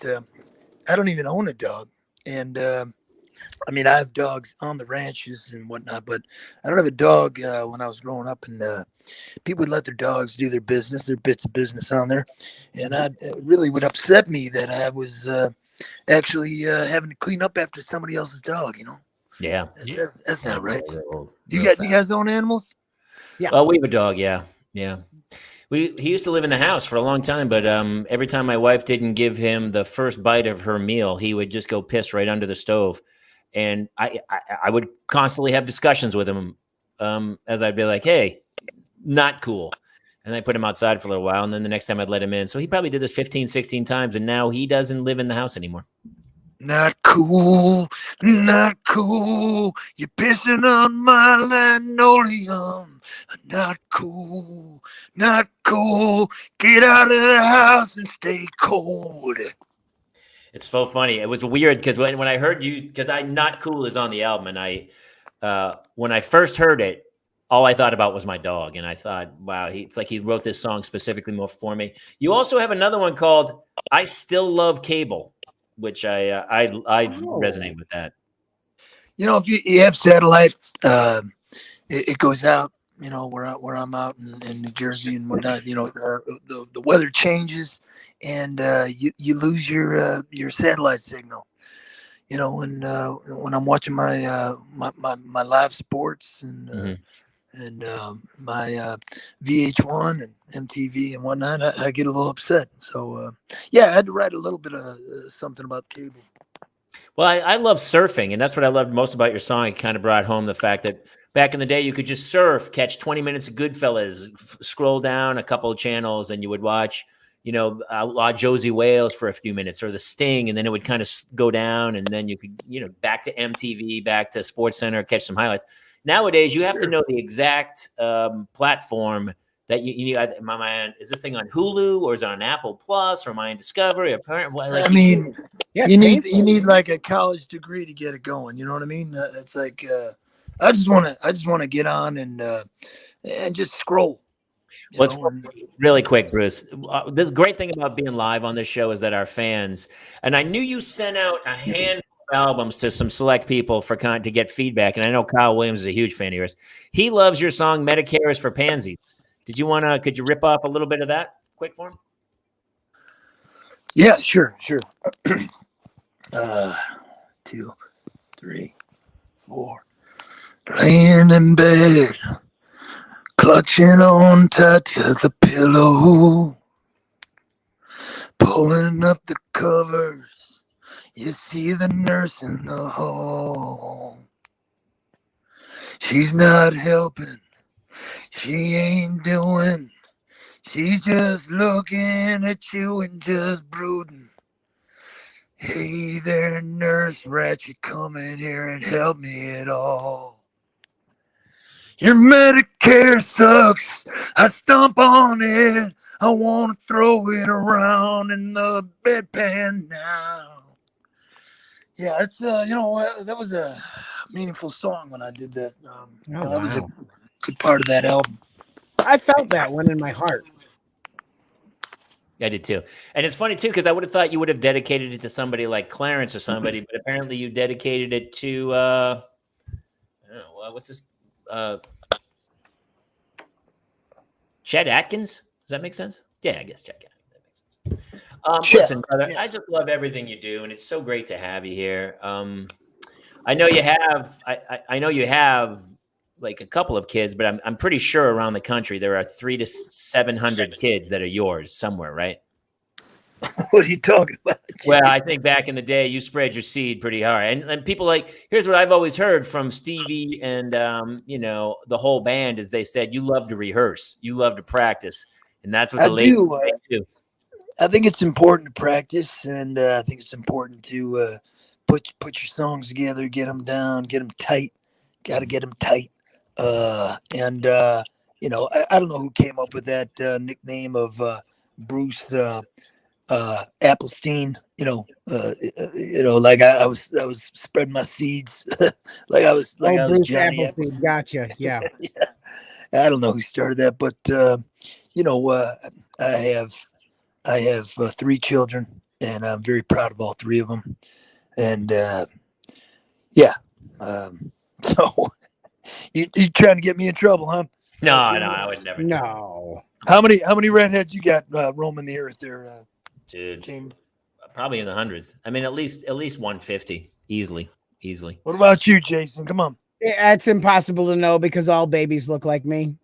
I don't even own a dog, and I mean, I have dogs on the ranches and whatnot, but I don't have a dog. When I was growing up, and people would let their dogs do their business, their bits of business on there, and it really would upset me that I was actually having to clean up after somebody else's dog. You know, Yeah, that's not right. Real Do fast. you guys own animals? Yeah. Well, we have a dog. Yeah. He used to live in the house for a long time, but every time my wife didn't give him the first bite of her meal, he would just go piss right under the stove. And I would constantly have discussions with him as I'd be like, hey, not cool. And I put him outside for a little while. And then the next time I'd let him in. So he probably did this 15, 16 times. And now he doesn't live in the house anymore. Not cool, not cool. You're pissing on my linoleum. Not cool, not cool. Get out of the house and stay cold. It's so funny. It was weird because when I heard you, because Not Cool is on the album, and when I first heard it, all I thought about was my dog, and I thought, wow, it's like he wrote this song specifically more for me. You also have another one called "I Still Love Cable," which I resonate with that. You know, if you have satellite, it goes out. You know, where I'm out in New Jersey and whatnot. You know, the weather changes, and you lose your satellite signal. You know, when I'm watching my my live sports and my VH1 and MTV and whatnot, I get a little upset. So yeah, I had to write a little bit of something about cable. Well, I love surfing, and that's what I loved most about your song. It kind of brought home the fact that back in the day, you could just surf, catch 20 minutes of Goodfellas, scroll down a couple of channels, and you would watch, Outlaw Josie Wales for a few minutes, or The Sting, and then it would kind of go down, and then you could, back to MTV, back to SportsCenter, catch some highlights. Nowadays, you have to know the exact platform that you need. Am I is this thing on Hulu, or is it on Apple Plus, or am I on Discovery? I mean, you need like a college degree to get it going. You know what I mean? It's like I just want to get on and just scroll. Really quick, Bruce. The great thing about being live on this show is that our fans, and I knew you sent out a handful of albums to some select people to get feedback, and I know Kyle Williams is a huge fan of yours. He loves your song "Medicare is for Pansies." Could you rip off a little bit of that quick for him? Yeah, sure. 2, 3, 4. Laying in bed, clutching on tight to the pillow, pulling up the covers. You see the nurse in the hall. She's not helping. She ain't doing. She's just looking at you and just brooding. Hey there, nurse Ratchet, come in here and help me at all. Your Medicare Care sucks. I stomp on it. I want to throw it around in the bedpan now. Yeah, it's that was a meaningful song when I did that. That was a good part of that album. I felt that one in my heart. I did too. And it's funny too, because I would have thought you would have dedicated it to somebody like Clarence or somebody, but apparently you dedicated it to I don't know, what's this? Chet Atkins? Does that make sense? Yeah, I guess Chet Atkins. That makes sense. Listen, brother, I just love everything you do, and it's so great to have you here. I know you have I know you have like a couple of kids, but I'm pretty sure around the country there are 300 to 700 kids that are yours somewhere, right? What are you talking about? Well, I think back in the day, you spread your seed pretty hard, and people like, here's what I've always heard from Stevie and the whole band is they said you love to rehearse, you love to practice, and that's what the ladies do. I think it's important to practice, and I think it's important to put your songs together, get them down, get them tight. Got to get them tight. I don't know who came up with that nickname of Bruce Applestein. Like I was spreading my seeds, like I was Bruce Johnny Applestein. Gotcha. Yeah. Yeah. I don't know who started that, but I have 3 children, and I'm very proud of all 3 of them. And so you trying to get me in trouble, huh? No, I would never. No. How many redheads you got roaming the earth there, dude? Jamie? Probably in the hundreds. I mean, at least 150, easily. What about you, Jason? Come on. It's impossible to know because all babies look like me.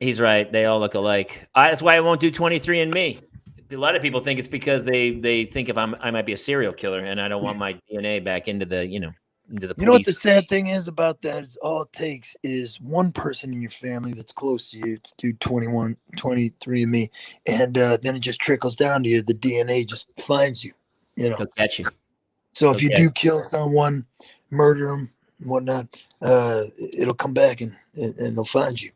He's right. They all look alike. That's why I won't do 23andMe. A lot of people think it's because they think I might be a serial killer, and I don't want my DNA back into the into the police. You know what the sad thing is about that is all it takes is one person in your family that's close to you to do 23andMe, and then it just trickles down to you. The DNA just finds you. They'll catch you. So if you do kill someone, murder them, whatnot, it'll come back and they'll find you.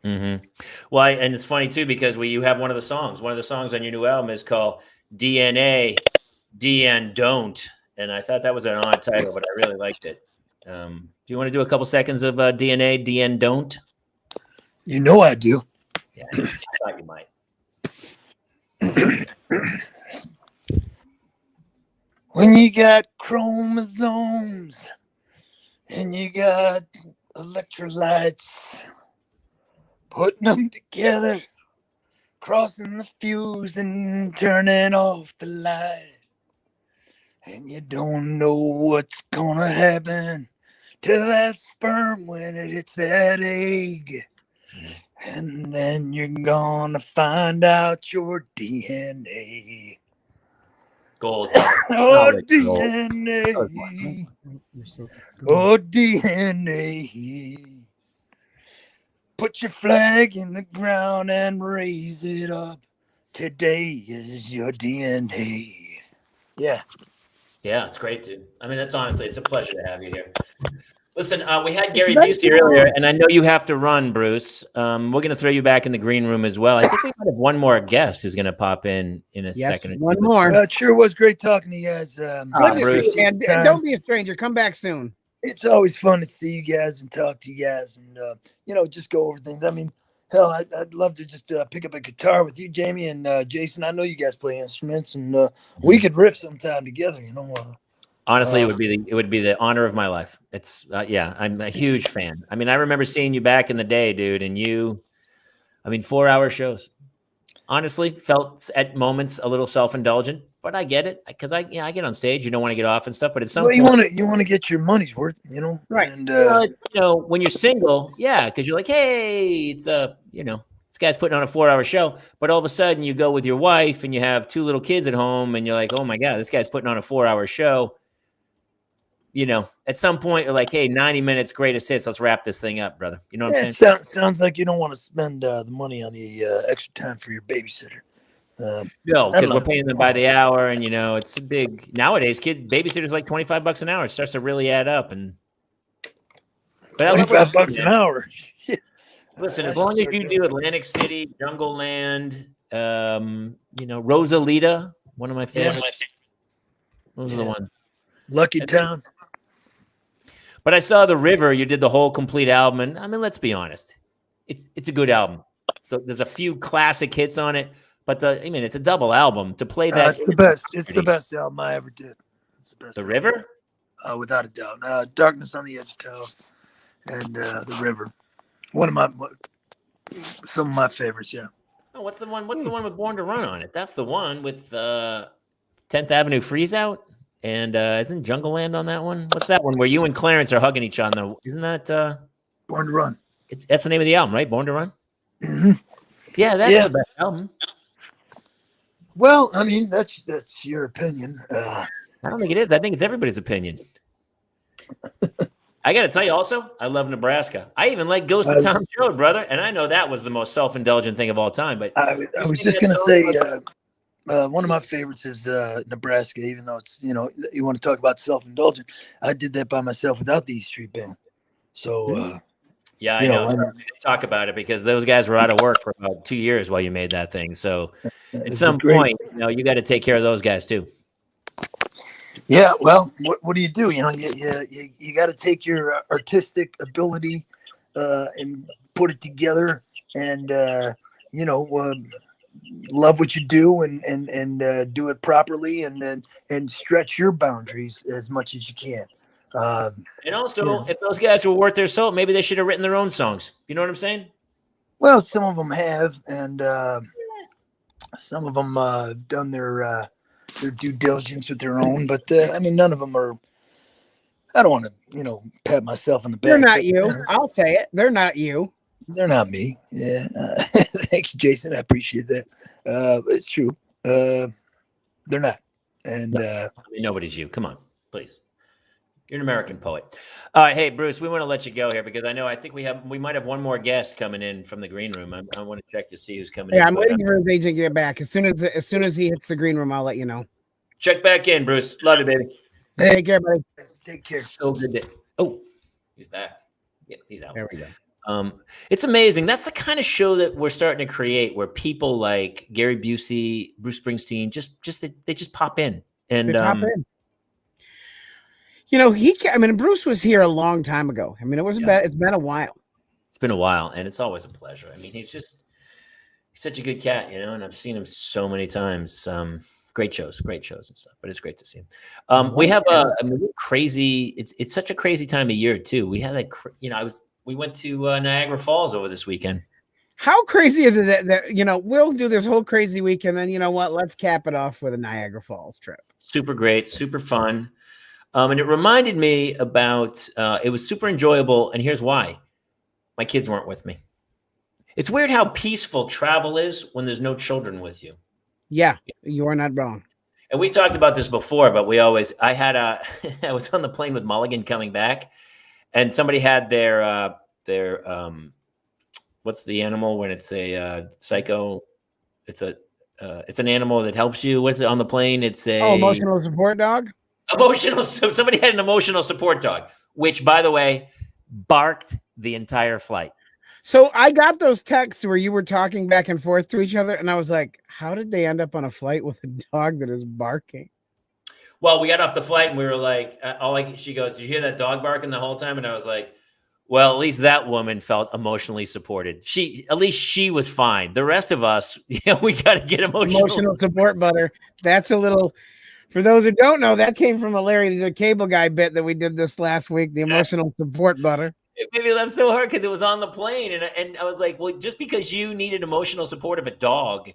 Mm-hmm. Well, and it's funny too because you have one of the songs on your new album is called DNA, DN Don't, and I thought that was an odd title, but I really liked it. Do you want to do a couple seconds of DNA, DN Don't? You know I do. Yeah, I thought you might. When you got chromosomes and you got electrolytes, putting them together, crossing the fuse and turning off the light. And you don't know what's gonna happen to that sperm when it hits that egg. And then you're gonna find out your DNA. Gold. Oh, DNA. Oh, DNA. Put your flag in the ground and raise it up. Today is your DNA. Yeah. Yeah, it's great, dude. I mean, it's a pleasure to have you here. Listen, we had Gary Busey earlier, and I know you have to run, Bruce. We're going to throw you back in the green room as well. I think we might have one more guest who's going to pop in a second. One more. It sure was great talking to you guys. Bruce, and don't be a stranger. Come back soon. It's always fun to see you guys and talk to you guys and, just go over things. I mean, hell, I'd love to just pick up a guitar with you, Jamie, and Jason. I know you guys play instruments, and we could riff sometime together, Honestly, it would be the honor of my life. It's I'm a huge fan. I mean, I remember seeing you back in the day, dude, and 4-hour shows. Honestly, felt at moments a little self-indulgent, but I get it because I get on stage. You don't want to get off and stuff, but at some point, you want to get your money's worth, right? And when you're single, yeah, because you're like, hey, it's this guy's putting on a 4-hour show, but all of a sudden you go with your wife and you have 2 little kids at home, and you're like, oh my god, this guy's putting on a 4-hour show. At some point you're like, hey, 90 minutes, greatest hits. Let's wrap this thing up, brother. You know what I'm saying? It sounds like you don't want to spend the money on the extra time for your babysitter. No, because we're paying them by the hour, and it's a big nowadays. Babysitters like $25 an hour. It starts to really add up, but $25 an hour. Listen, as long as you do Atlantic City, Jungle Land, Rosalita, one of my favorites. Those are the ones. Lucky Town. But I saw The River. You did the whole complete album, and I mean, let's be honest, it's a good album. So there's a few classic hits on it, but it's a double album. To play that, it's the best. It's the best album I ever did. It's the best. The River, without a doubt. Darkness on the Edge of Town, and The River. Some of my favorites. Yeah. Oh, what's the one? What's the one with Born to Run on it? That's the one with 10th Avenue Freeze Out. And isn't Jungle Land on that one? What's that one where you and Clarence are hugging each other? Isn't that Born to Run? That's the name of the album, right? Born to Run? Mm-hmm. Yeah, that's the best album. Well, I mean, that's your opinion. I don't think it is. I think it's everybody's opinion. I got to tell you also, I love Nebraska. I even like Ghost of Tom Joad, brother. And I know that was the most self-indulgent thing of all time. But I was just going to say... one of my favorites is Nebraska, even though it's, you want to talk about self-indulgent. I did that by myself without the East Street Band. So, yeah, I know. Talk about it because those guys were out of work for about 2 years while you made that thing. So at some point, you got to take care of those guys too. Yeah. Well, what do? You got to take your artistic ability and put it together and, love what you do and do it properly and stretch your boundaries as much as you can. And also, if those guys were worth their salt, maybe they should have written their own songs. You know what I'm saying? Well, some of them have, and some of them have done their due diligence with their own. But none of them are. I don't want to, pat myself on the back. They're not you. I'll say it. They're not you. They're not me. Yeah. Thanks, Jason. I appreciate that. It's true. They're not. And nobody's you. Come on, please. You're an American poet. All right, hey Bruce, we want to let you go here because I think we might have one more guest coming in from the green room. I want to check to see who's coming in. Yeah, I'm waiting for his agent to get back. As soon as he hits the green room, I'll let you know. Check back in, Bruce. Love you, baby. Hey, take care, buddy. Take care. So good to. Oh, he's back. Yeah, he's out. There we go. It's amazing. That's the kind of show that we're starting to create, where people like Gary Busey, Bruce Springsteen, they just pop in and they pop in. Bruce was here a long time ago. I mean, it's been a while. It's been a while, and it's always a pleasure. I mean, he's such a good cat, and I've seen him so many times. Great shows and stuff, but it's great to see him. We have crazy. It's such a crazy time of year too. We had we went to Niagara Falls over this weekend. How crazy is it that we'll do this whole crazy weekend, then you know what? Let's cap it off with a Niagara Falls trip. Super great, super fun. And it reminded me about, it was super enjoyable. And here's why. My kids weren't with me. It's weird how peaceful travel is when there's no children with you. Yeah, you are not wrong. And we talked about this before, but I was on the plane with Mulligan coming back, and somebody had their what's the animal when it's a psycho? It's an animal that helps you. What's it on the plane? It's a emotional support dog. Somebody had an emotional support dog, which, by the way, barked the entire flight. So I got those texts where you were talking back and forth to each other, and I was like, how did they end up on a flight with a dog that is barking? Well, we got off the flight and we were like, she goes, did you hear that dog barking the whole time? And I was like, well, at least that woman felt emotionally supported. At least she was fine. The rest of us, we got to get emotional support butter. That's a little, for those who don't know, that came from a Larry the Cable Guy bit that we did this last week, the emotional support butter. It made me laugh so hard because it was on the plane. And I was like, well, just because you needed emotional support of a dog,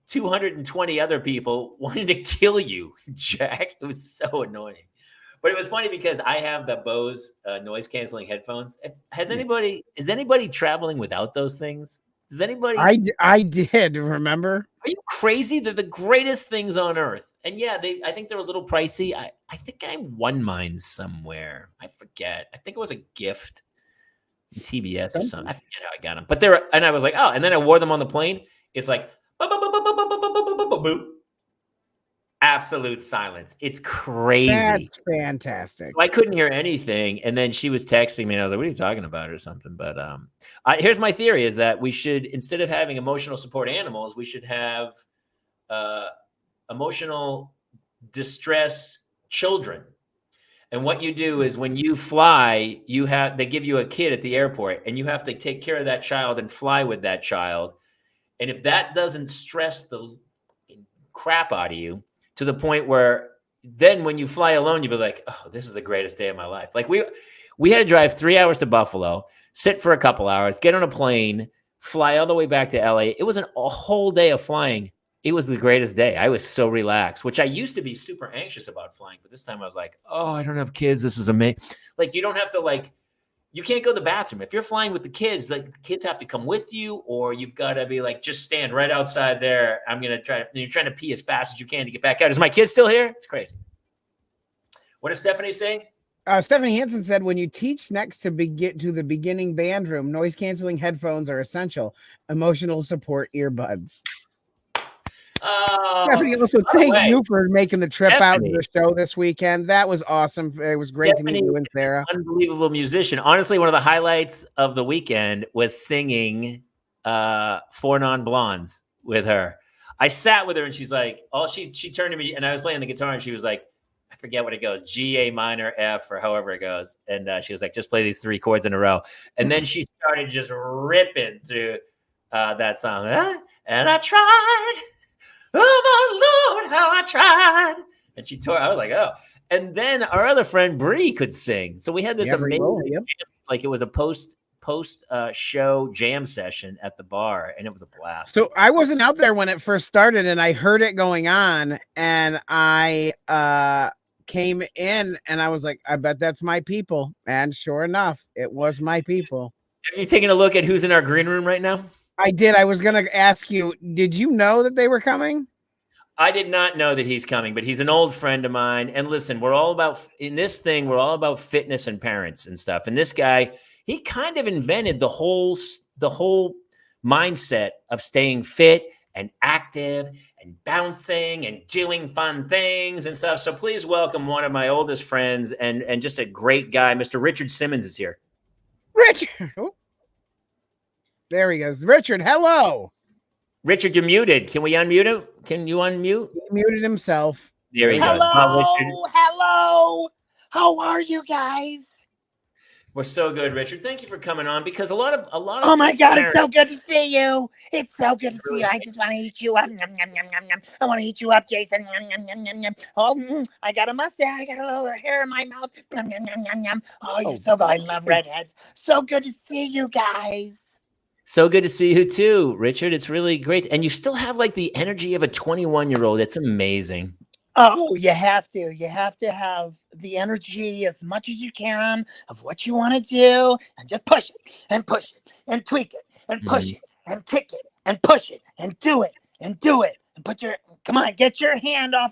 220 other people wanted to kill you, Jack. It was so annoying. But it was funny because I have the Bose noise canceling headphones. Is anybody traveling without those things? Does anybody? I did, remember? Are you crazy? They're the greatest things on earth. And yeah, I think they're a little pricey. I think I won mine somewhere. I forget. I think it was a gift from TBS or something. I forget how I got them. But and I was like, oh, and then I wore them on the plane. It's like, boop. absolute silence. It's crazy. That's fantastic. So I couldn't hear anything, and then she was texting me, and I was like, "What are you talking about?" or something. But here's my theory: is that we should, instead of having emotional support animals, we should have emotional distress children. And what you do is when you fly, they give you a kid at the airport, and you have to take care of that child and fly with that child. And if that doesn't stress the crap out of you to the point where then when you fly alone, you'll be like, oh, this is the greatest day of my life. Like we had to drive 3 hours to Buffalo, sit for a couple hours, get on a plane, fly all the way back to LA. It was a whole day of flying. It was the greatest day. I was so relaxed, which I used to be super anxious about flying. But this time I was like, oh, I don't have kids. This is amazing. Like, you don't have to you can't go to the bathroom. If you're flying with the kids, the kids have to come with you, or you've got to be like, just stand right outside there. You're trying to pee as fast as you can to get back out. Is my kid still here? It's crazy. What is Stephanie saying? Stephanie Hansen said, when you teach next to the beginning band room, noise canceling headphones are essential. Emotional support earbuds. Stephanie, also thank you for making the trip out to the show this weekend. That was awesome. It was great to meet you and Sayre. Unbelievable musician. Honestly, one of the highlights of the weekend was singing Four Non-Blondes with her. I sat with her and she's like, she turned to me and I was playing the guitar and she was like, I forget what it goes, G, A minor, F, or however it goes. And she was like, just play these 3 chords in a row. And then she started just ripping through that song. And I tried. Oh my Lord, how I tried. And she tore. I was like, oh. And then our other friend Bree could sing. So we had this amazing jam, like it was a post show jam session at the bar, and it was a blast. So I wasn't out there when it first started, and I heard it going on, and I came in and I was like, I bet that's my people. And sure enough, it was my people. Have you taken a look at who's in our green room right now? I did. I was going to ask you, did you know that they were coming? I did not know that he's coming, but he's an old friend of mine. And listen, we're all about fitness and parents and stuff. And this guy, he kind of invented the whole mindset of staying fit and active and bouncing and doing fun things and stuff. So please welcome one of my oldest friends and just a great guy. Mr. Richard Simmons is here. Richard. Oh. There he goes. Richard, hello. Richard, you're muted. Can we unmute him? Can you unmute? He muted himself. There he goes. Hello. How are you guys? We're so good, Richard. Thank you for coming on because a lot of. Oh my God, it's so good to see you. It's so good to see you. I just want to eat you up. Yum, yum, yum, yum, yum. I want to eat you up, Jason. Yum, yum, yum, yum, yum. Oh, I got a mustache. I got a little hair in my mouth. Yum, yum, yum, yum, yum. Oh, you're so good. I love redheads. So good to see you guys. So good to see you too, Richard. It's really great. And you still have like the energy of a 21-year-old. It's amazing. Oh, you have to. You have to have the energy as much as you can of what you want to do and just push it and tweak it and push it and kick it and push it and do it and come on, get your hand off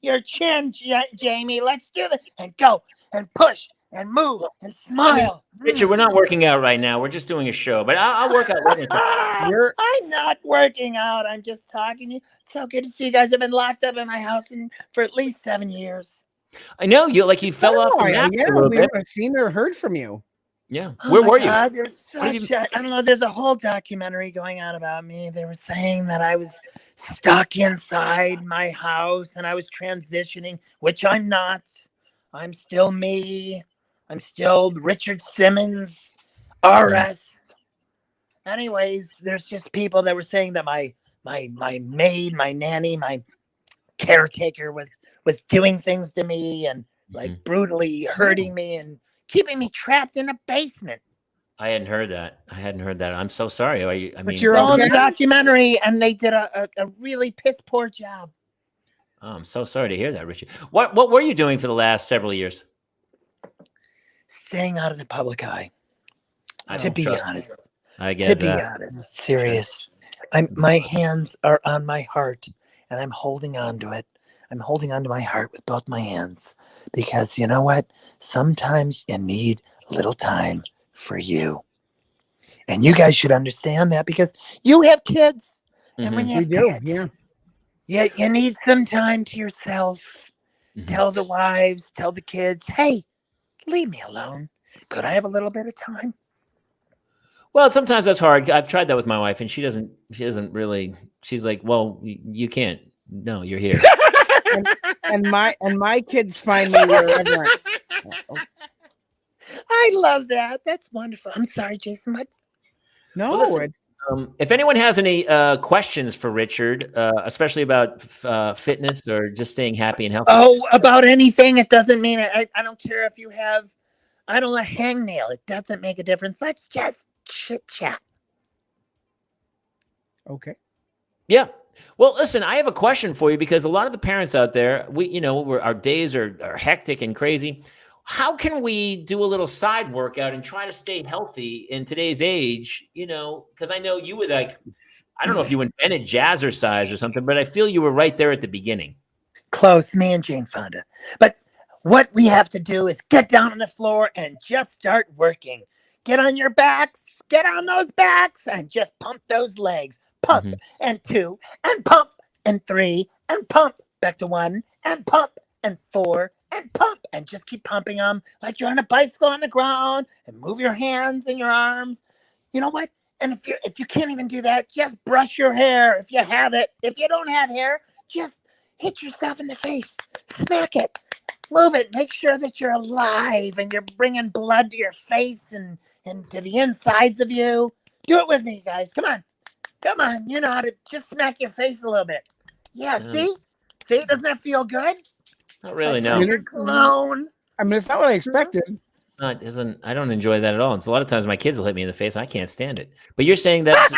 your chin, Jamie. Let's do it and go and push and move and smile. Richard, we're not working out right now. We're just doing a show, but I'll work out later. I'm not working out. I'm just talking to you. So good to see you guys. I've been locked up in my house for at least 7 years. I know you fell off the map a little bit. We haven't seen or heard from you. Yeah. Where were you? I don't know. There's a whole documentary going on about me. They were saying that I was stuck inside my house and I was transitioning, which I'm not. I'm still me. I'm still Richard Simmons, RS. Anyways, there's just people that were saying that my maid, my nanny, my caretaker was doing things to me and like brutally hurting me and keeping me trapped in a basement. I hadn't heard that. I'm so sorry. I mean, you're on the documentary and they did a really piss poor job. Oh, I'm so sorry to hear that, Richard. What were you doing for the last several years? Staying out of the public eye. To be honest. I get that. To be honest. Serious. My hands are on my heart and I'm holding on to it. I'm holding on to my heart with both my hands because you know what? Sometimes you need a little time for you. And you guys should understand that because you have kids. And when you have kids, Yeah, you need some time to yourself. Tell the wives, tell the kids, hey, leave me alone. Could I have a little bit of time? Well, sometimes that's hard. I've tried that with my wife, and she doesn't really. She's like, "Well, you can't. No, you're here." and my kids find me wherever. I love that. That's wonderful. I'm sorry, Jason. What? No, Well, listen, if anyone has any questions for Richard, especially about fitness or just staying happy and healthy. Oh, about anything. It doesn't mean I don't care if you have, I don't know, a hangnail. It doesn't make a difference. Let's just chit chat. okay. Yeah. Well, listen, I have a question for you because a lot of the parents out there, our days are hectic and crazy. How can we do a little side workout and try to stay healthy in today's age? Because I know you were like, I don't know if you invented jazzercise or something, but I feel you were right there at the beginning. Close, me and Jane Fonda. But what we have to do is get down on the floor and just start working. Get on your backs, get on those backs, and just pump those legs. Pump and 2 and pump and 3 and pump back to 1 and pump and 4 and pump and just keep pumping them like you're on a bicycle on the ground and move your hands and your arms. You know what? And if you can't even do that, just brush your hair if you have it. If you don't have hair, just hit yourself in the face. Smack it. Move it. Make sure that you're alive and you're bringing blood to your face and to the insides of you. Do it with me, guys. Come on. Come on. You know how to just smack your face a little bit. Yeah, see? See? Doesn't that feel good? Not really, no. no. Clone. I mean, it's not what I expected. It's not. I don't enjoy that at all. It's a lot of times my kids will hit me in the face. I can't stand it. But you're saying that's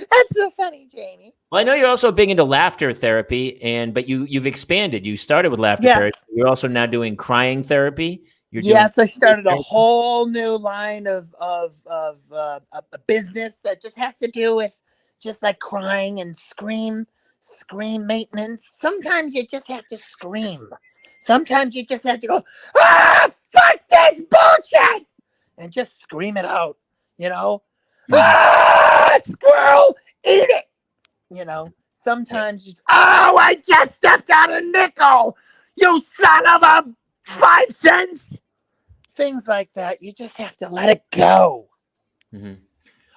That's so funny, Jamie. Well, I know you're also big into laughter therapy, but you've expanded. You started with laughter therapy. You're also now doing crying therapy. I started a whole new line of a business that just has to do with just like crying and scream maintenance. Sometimes you just have to scream. Sometimes you just have to go, fuck this bullshit, and just scream it out. Squirrel, eat it. Sometimes I just stepped on a nickel, you son of a 5 cents. Things like that. You just have to let it go.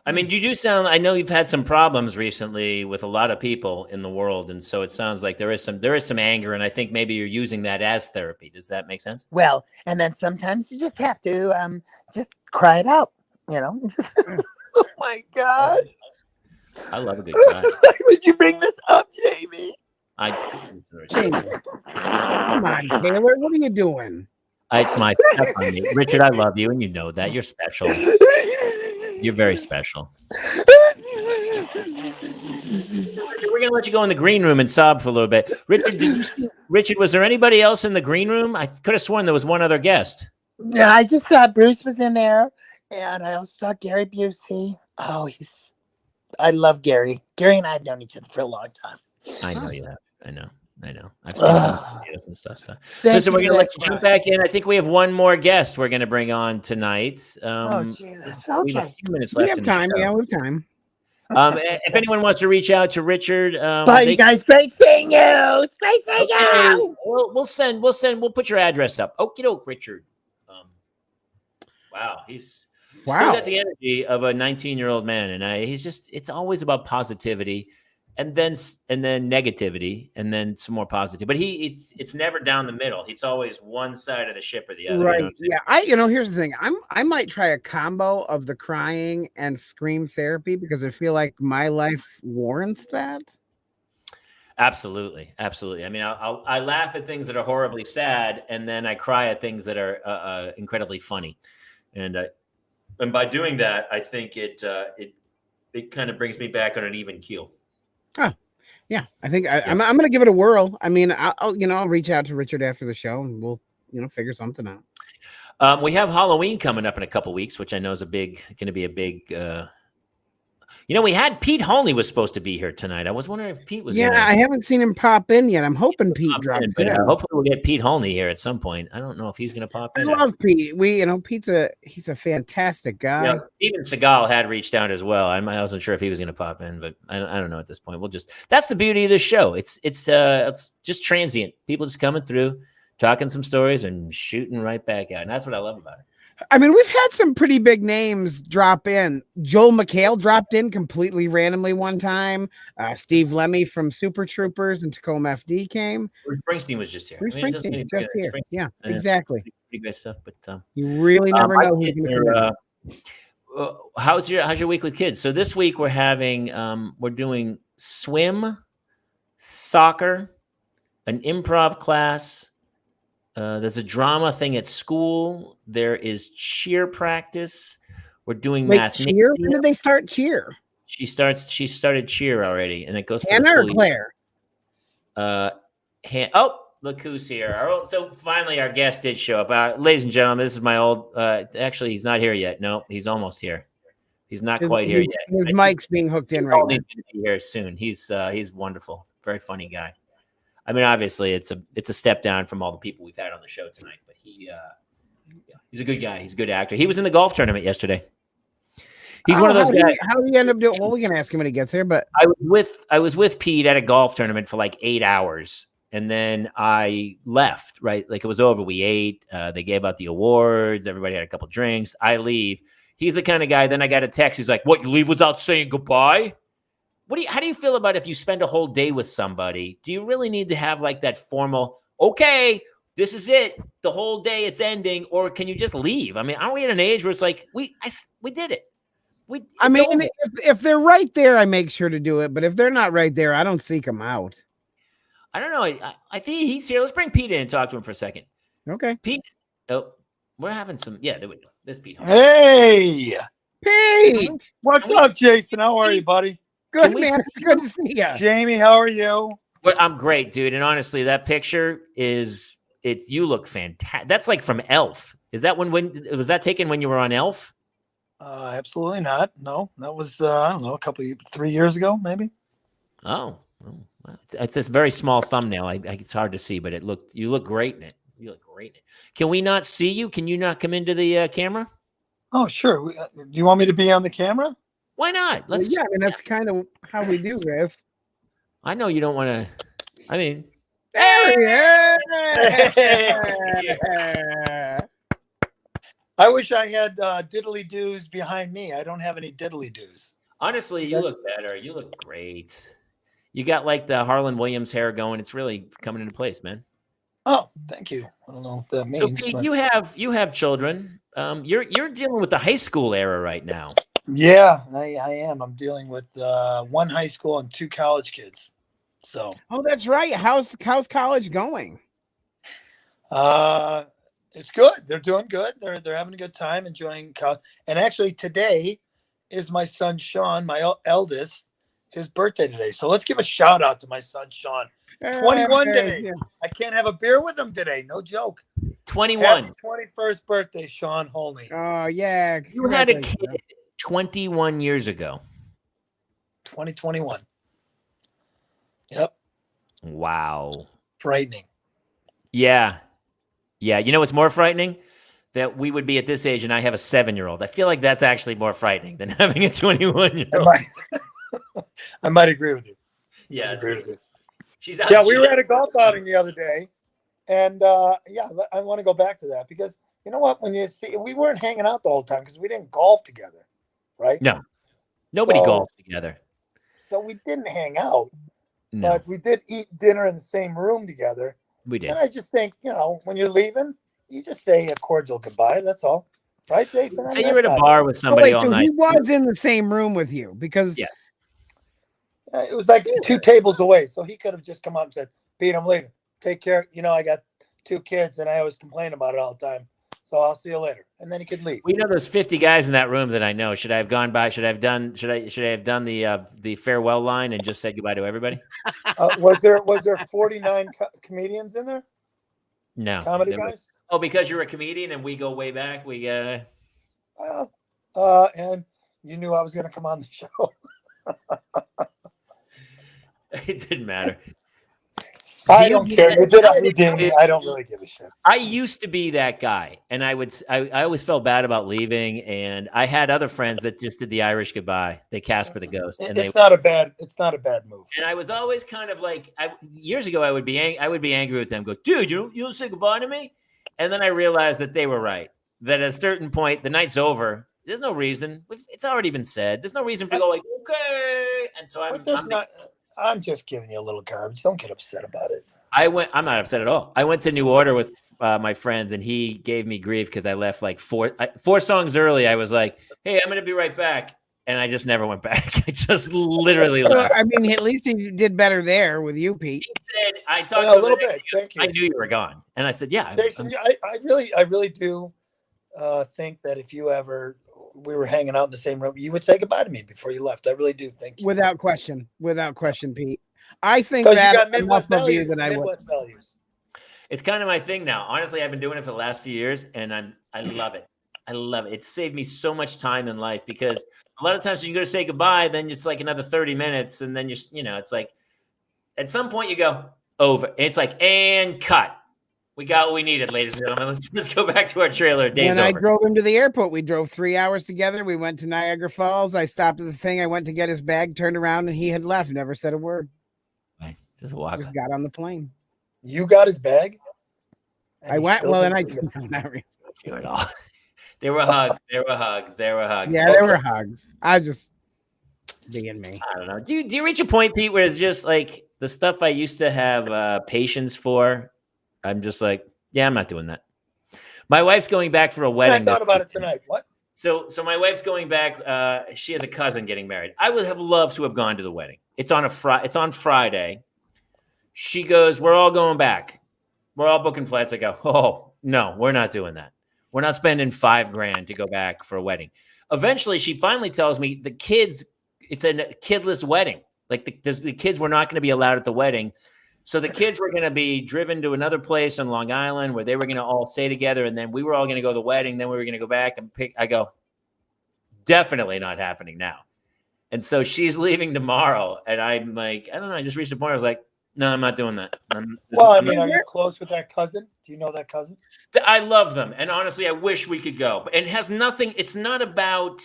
I mean, you do sound, I know you've had some problems recently with a lot of people in the world. And so it sounds like there is some anger. And I think maybe you're using that as therapy. Does that make sense? Well, and then sometimes you just have to just cry it out, Oh my God. I love a good cry. Would you bring this up, Jamie? Jamie. Come on, Taylor. What are you doing? That's on me. Richard, I love you, and you know that. You're special. You're very special. We're going to let you go in the green room and sob for a little bit. Richard, was there anybody else in the green room? I could have sworn there was one other guest. Yeah, I just saw Bruce was in there, and I also saw Gary Busey. Oh, I love Gary. Gary and I have known each other for a long time. I know you have. I know. I've seen some videos and stuff. So. Listen, we're going to let you jump back in. I think we have one more guest we're going to bring on tonight. Jesus. We have a few minutes left. We have time. Yeah, we have time. If anyone wants to reach out to Richard, bye, you guys. Great seeing you. It's great seeing you. We'll put your address up. Okie doke, Richard. Wow, he's still got the energy of a 19-year-old man, and it's always about positivity. And then negativity, and then some more positive. But it's never down the middle. It's always one side of the ship or the other. Right. Yeah. Here's the thing. I might try a combo of the crying and scream therapy because I feel like my life warrants that. Absolutely. I mean, I laugh at things that are horribly sad, and then I cry at things that are incredibly funny. And by doing that, I think it kind of brings me back on an even keel. Oh, yeah. I think I'm going to give it a whirl. I mean, I'll reach out to Richard after the show and we'll, figure something out. We have Halloween coming up in a couple weeks, which I know is going to be a big You know, we had Pete Hulne was supposed to be here tonight. I was wondering if Pete was. Yeah, I haven't seen him pop in yet. I'm hoping Pete drops in. Hopefully, we'll get Pete Hulne here at some point. I don't know if he's going to pop in. I love Pete. He's a fantastic guy. Yeah, Steven Seagal had reached out as well. I wasn't sure if he was going to pop in, but I don't know at this point. That's the beauty of this show. It's just transient. People just coming through, talking some stories and shooting right back out. And that's what I love about it. I mean, we've had some pretty big names drop in. Joel McHale dropped in completely randomly one time. Steve Lemmy from Super Troopers and Tacoma FD came. Bruce Springsteen was just here. Bruce Springsteen, just here. Yeah, exactly. Pretty great stuff, but you really never know who's going to come in. How's your week with kids? So this week we're having we're doing swim, soccer, an improv class. There's a drama thing at school. There is cheer practice. We're doing math. Cheer? When did they start cheer? She started cheer already, and it goes for Hannah or Claire? Look who's here. So finally, our guest did show up. Ladies and gentlemen, this is my old. Actually, he's not here yet. No, he's almost here. He's not quite here yet. His mic's being hooked in right now. He's going to be here soon. He's wonderful. Very funny guy. I mean, obviously, it's a step down from all the people we've had on the show tonight, but he's a good guy. He's a good actor. He was in the golf tournament yesterday. He's one of those guys. How do you end up doing? Well, we can ask him when he gets here. But I was with Pete at a golf tournament for like 8 hours, and then I left. Right, like it was over. We ate. They gave out the awards. Everybody had a couple drinks. I leave. He's the kind of guy. Then I got a text. He's like, "What? You leave without saying goodbye?" How do you feel about if you spend a whole day with somebody? Do you really need to have like that formal, okay, this is it, the whole day it's ending, or can you just leave? I mean, aren't we at an age where it's like we did it? If they're right there, I make sure to do it. But if they're not right there, I don't seek them out. I don't know. I think he's here. Let's bring Pete in and talk to him for a second. Okay, Pete. Oh, we're having some. Yeah, there we go. This Pete. Hey, Pete. What's up, Jason? How are you, buddy? Good, man. It's good to see you. Jamie, how are you? Well, I'm great, dude. And honestly, that picture you look fantastic. That's like from Elf. Is that when was that taken when you were on Elf? Absolutely not. No, that was I don't know, 3 years ago, maybe. Oh, it's this very small thumbnail. It's hard to see, but you look great in it. You look great in it. Can we not see you? Can you not come into the camera? Oh, sure. Do you want me to be on the camera? Why not? I mean, that's kind of how we do this. I know you don't want to. I mean, there he is. I wish I had diddly doos behind me. I don't have any diddly doos. Honestly, you look better. You look great. You got like the Harlan Williams hair going. It's really coming into place, man. Oh, thank you. I don't know what that means. So, Pete, you have children. You're dealing with the high school era right now. Yeah, I am. I'm dealing with one high school and 2 college kids. So. Oh, that's right. How's college going? It's good. They're doing good. They're having a good time, enjoying college. And actually, today is my son Sean, my eldest, his birthday today. So let's give a shout out to my son Sean. 21 today. Yeah. I can't have a beer with him today. No joke. 21. Happy 21st birthday, Sean Hulne. Oh yeah. You had a kid 21 years ago. 2021. Yep. Wow. Frightening. Yeah. Yeah. You know what's more frightening? That we would be at this age and I have a 7-year-old. I feel like that's actually more frightening than having a 21-year-old. I might agree with you. Yeah. We were at a golf outing the other day. And I want to go back to that because you know what? When you see, we weren't hanging out the whole time because we didn't golf together, right? No, nobody golfed together. So we didn't hang out, no. But we did eat dinner in the same room together. We did. And I just think, when you're leaving, you just say a cordial goodbye. That's all. Right, Jason? Say you're at a bar with somebody all night. He was in the same room with you because it was like 2 tables away. So he could have just come up and said, Pete, I'm leaving. Take care. I got 2 kids and I always complain about it all the time. So I'll see you later. And then he could leave. We know there's 50 guys in that room that I know. Should I have gone by? Should I have done the farewell line and just said goodbye to everybody? Was there 49 comedians in there? No. Comedy guys? Oh, because you're a comedian and we go way back. We and you knew I was going to come on the show. It didn't matter. I don't care. You did a Houdini. I don't really give a shit. I used to be that guy, and I always felt bad about leaving, and I had other friends that just did the Irish goodbye. They Casper the Ghost, and It's not a bad move. And I was always kind of like, years ago, I would be angry with them. Go, dude, you don't say goodbye to me. And then I realized that they were right. That at a certain point, the night's over. There's no reason. It's already been said. There's no reason to go like, okay. And so I'm just giving you a little garbage. Don't get upset about it. I'm not upset at all. I went to New Order with my friends, and he gave me grief because I left like four songs early. I was like, hey, I'm going to be right back. And I just never went back. I just literally left. I mean, at least he did better there with you, Pete. He said, I talked a little bit. Thank you. I knew you were gone. And I said, yeah. Jason, I really do think that if we were hanging out in the same room, you would say goodbye to me before you left. I really do. Thank you. Without question, Pete. I think that you got Midwest values. Than I Midwest values. It's kind of my thing now. Honestly, I've been doing it for the last few years, and I love it. I love it. It's saved me so much time in life because a lot of times when you go to say goodbye, then it's like another 30 minutes, and then it's like at some point you go over. It's like, and cut. We got what we needed, ladies and gentlemen. Let's go back to our trailer. When I drove him to the airport, we drove 3 hours together. We went to Niagara Falls. I stopped at the thing. I went to get his bag, turned around, and he had left. Never said a word. Just walk. Just got on the plane. You got his bag? I went. Well, and I not really. At all. There were hugs. There were hugs. Yeah, there were hugs. I just being me. I don't know. Do you reach a point, Pete, where it's just like the stuff I used to have patience for? I'm just like, yeah, I'm not doing that. My wife's going back for a wedding. I thought about it tonight. What? So my wife's going back. She has a cousin getting married. I would have loved to have gone to the wedding. It's on Friday. She goes, we're all going back. We're all booking flights. I go, oh, no, we're not doing that. We're not spending $5,000 to go back for a wedding. Eventually, she finally tells me it's a kidless wedding. Like the kids were not going to be allowed at the wedding. So the kids were going to be driven to another place on Long Island where they were going to all stay together. And then we were all going to go to the wedding. Then we were going to go back and pick. I go, definitely not happening now. And so she's leaving tomorrow. And I'm like, I don't know. I just reached a point. I was like, no, I'm not doing that. Are you close with that cousin? Do you know that cousin? I love them. And honestly, I wish we could go. And it has nothing. It's not about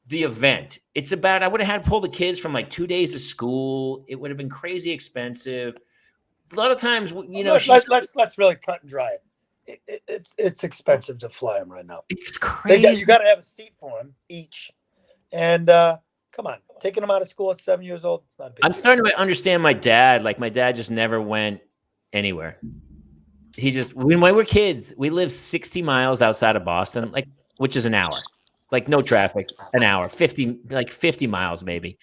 the event. It's about, I would have had to pull the kids from like 2 days of school. It would have been crazy expensive. A lot of times, let's really cut and dry it. It's expensive to fly them right now. It's crazy. You got to have a seat for them each. And come on, taking them out of school at 7 years old, it's not a big deal. Starting to understand my dad. Like my dad just never went anywhere. When we were kids, we lived 60 miles outside of Boston, which is an hour, like no traffic, an hour, 50 miles maybe.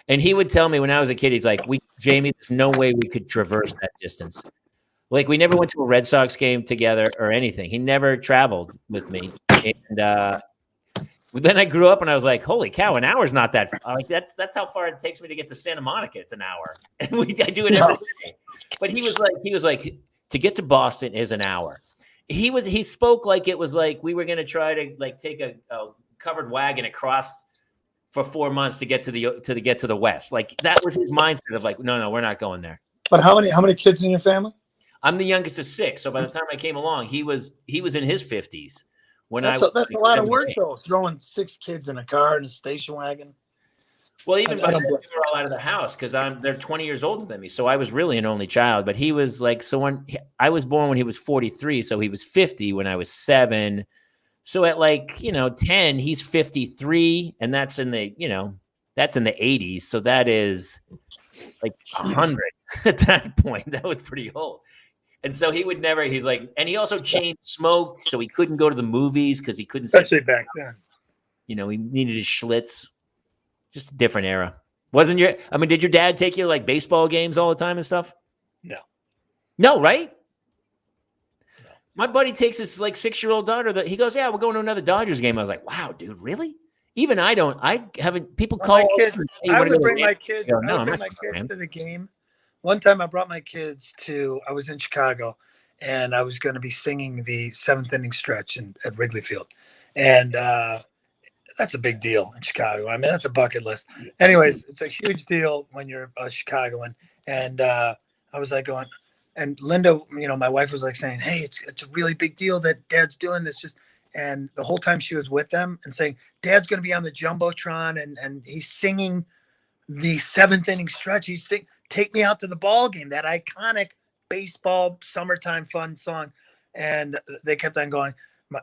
And he would tell me when I was a kid, he's like, Jamie, there's no way we could traverse that distance. Like we never went to a Red Sox game together or anything. He never traveled with me. And then I grew up and I was like, holy cow, an hour is not that far. Like that's how far it takes me to get to Santa Monica. It's an hour. And I do it every day. But he was like, to get to Boston is an hour. He spoke like it was like we were going to try to like take a covered wagon across for 4 months to get to the West. Like that was his mindset of like, no, we're not going there. But how many kids in your family? I'm the youngest of 6. So by the time I came along, he was in his 50s. That's a lot of work though, throwing 6 kids in a car in a station wagon. Well, even by then, we were all out of the house because they're 20 years older than me. So I was really an only child. But he was like, so when I was born when he was 43, so he was 50 when I was 7. So at 10, he's 53, and that's in the 80s. So that is like 100 at that point. That was pretty old. And so he would never, he's like, and he also chain smoked, so he couldn't go to the movies because he couldn't. Especially back then. He needed his Schlitz. Just a different era. Did your dad take you like baseball games all the time and stuff? No, right? No. My buddy takes his like 6-year-old daughter that he goes, yeah, we're going to another Dodgers game. I was like, wow, dude, really? Even I haven't, people call. My kids, I would bring my kids to the game. One time I brought my kids I was in Chicago and I was going to be singing the 7th inning stretch at Wrigley Field. And that's a big deal in Chicago. I mean, that's a bucket list. Anyways, it's a huge deal when you're a Chicagoan. And I was like going, and Linda, my wife was like saying, "Hey, it's a really big deal that Dad's doing this." And the whole time she was with them and saying, "Dad's going to be on the jumbotron and he's singing the seventh inning stretch. He's sing Take Me Out to the Ball Game," that iconic baseball summertime fun song. And they kept on going.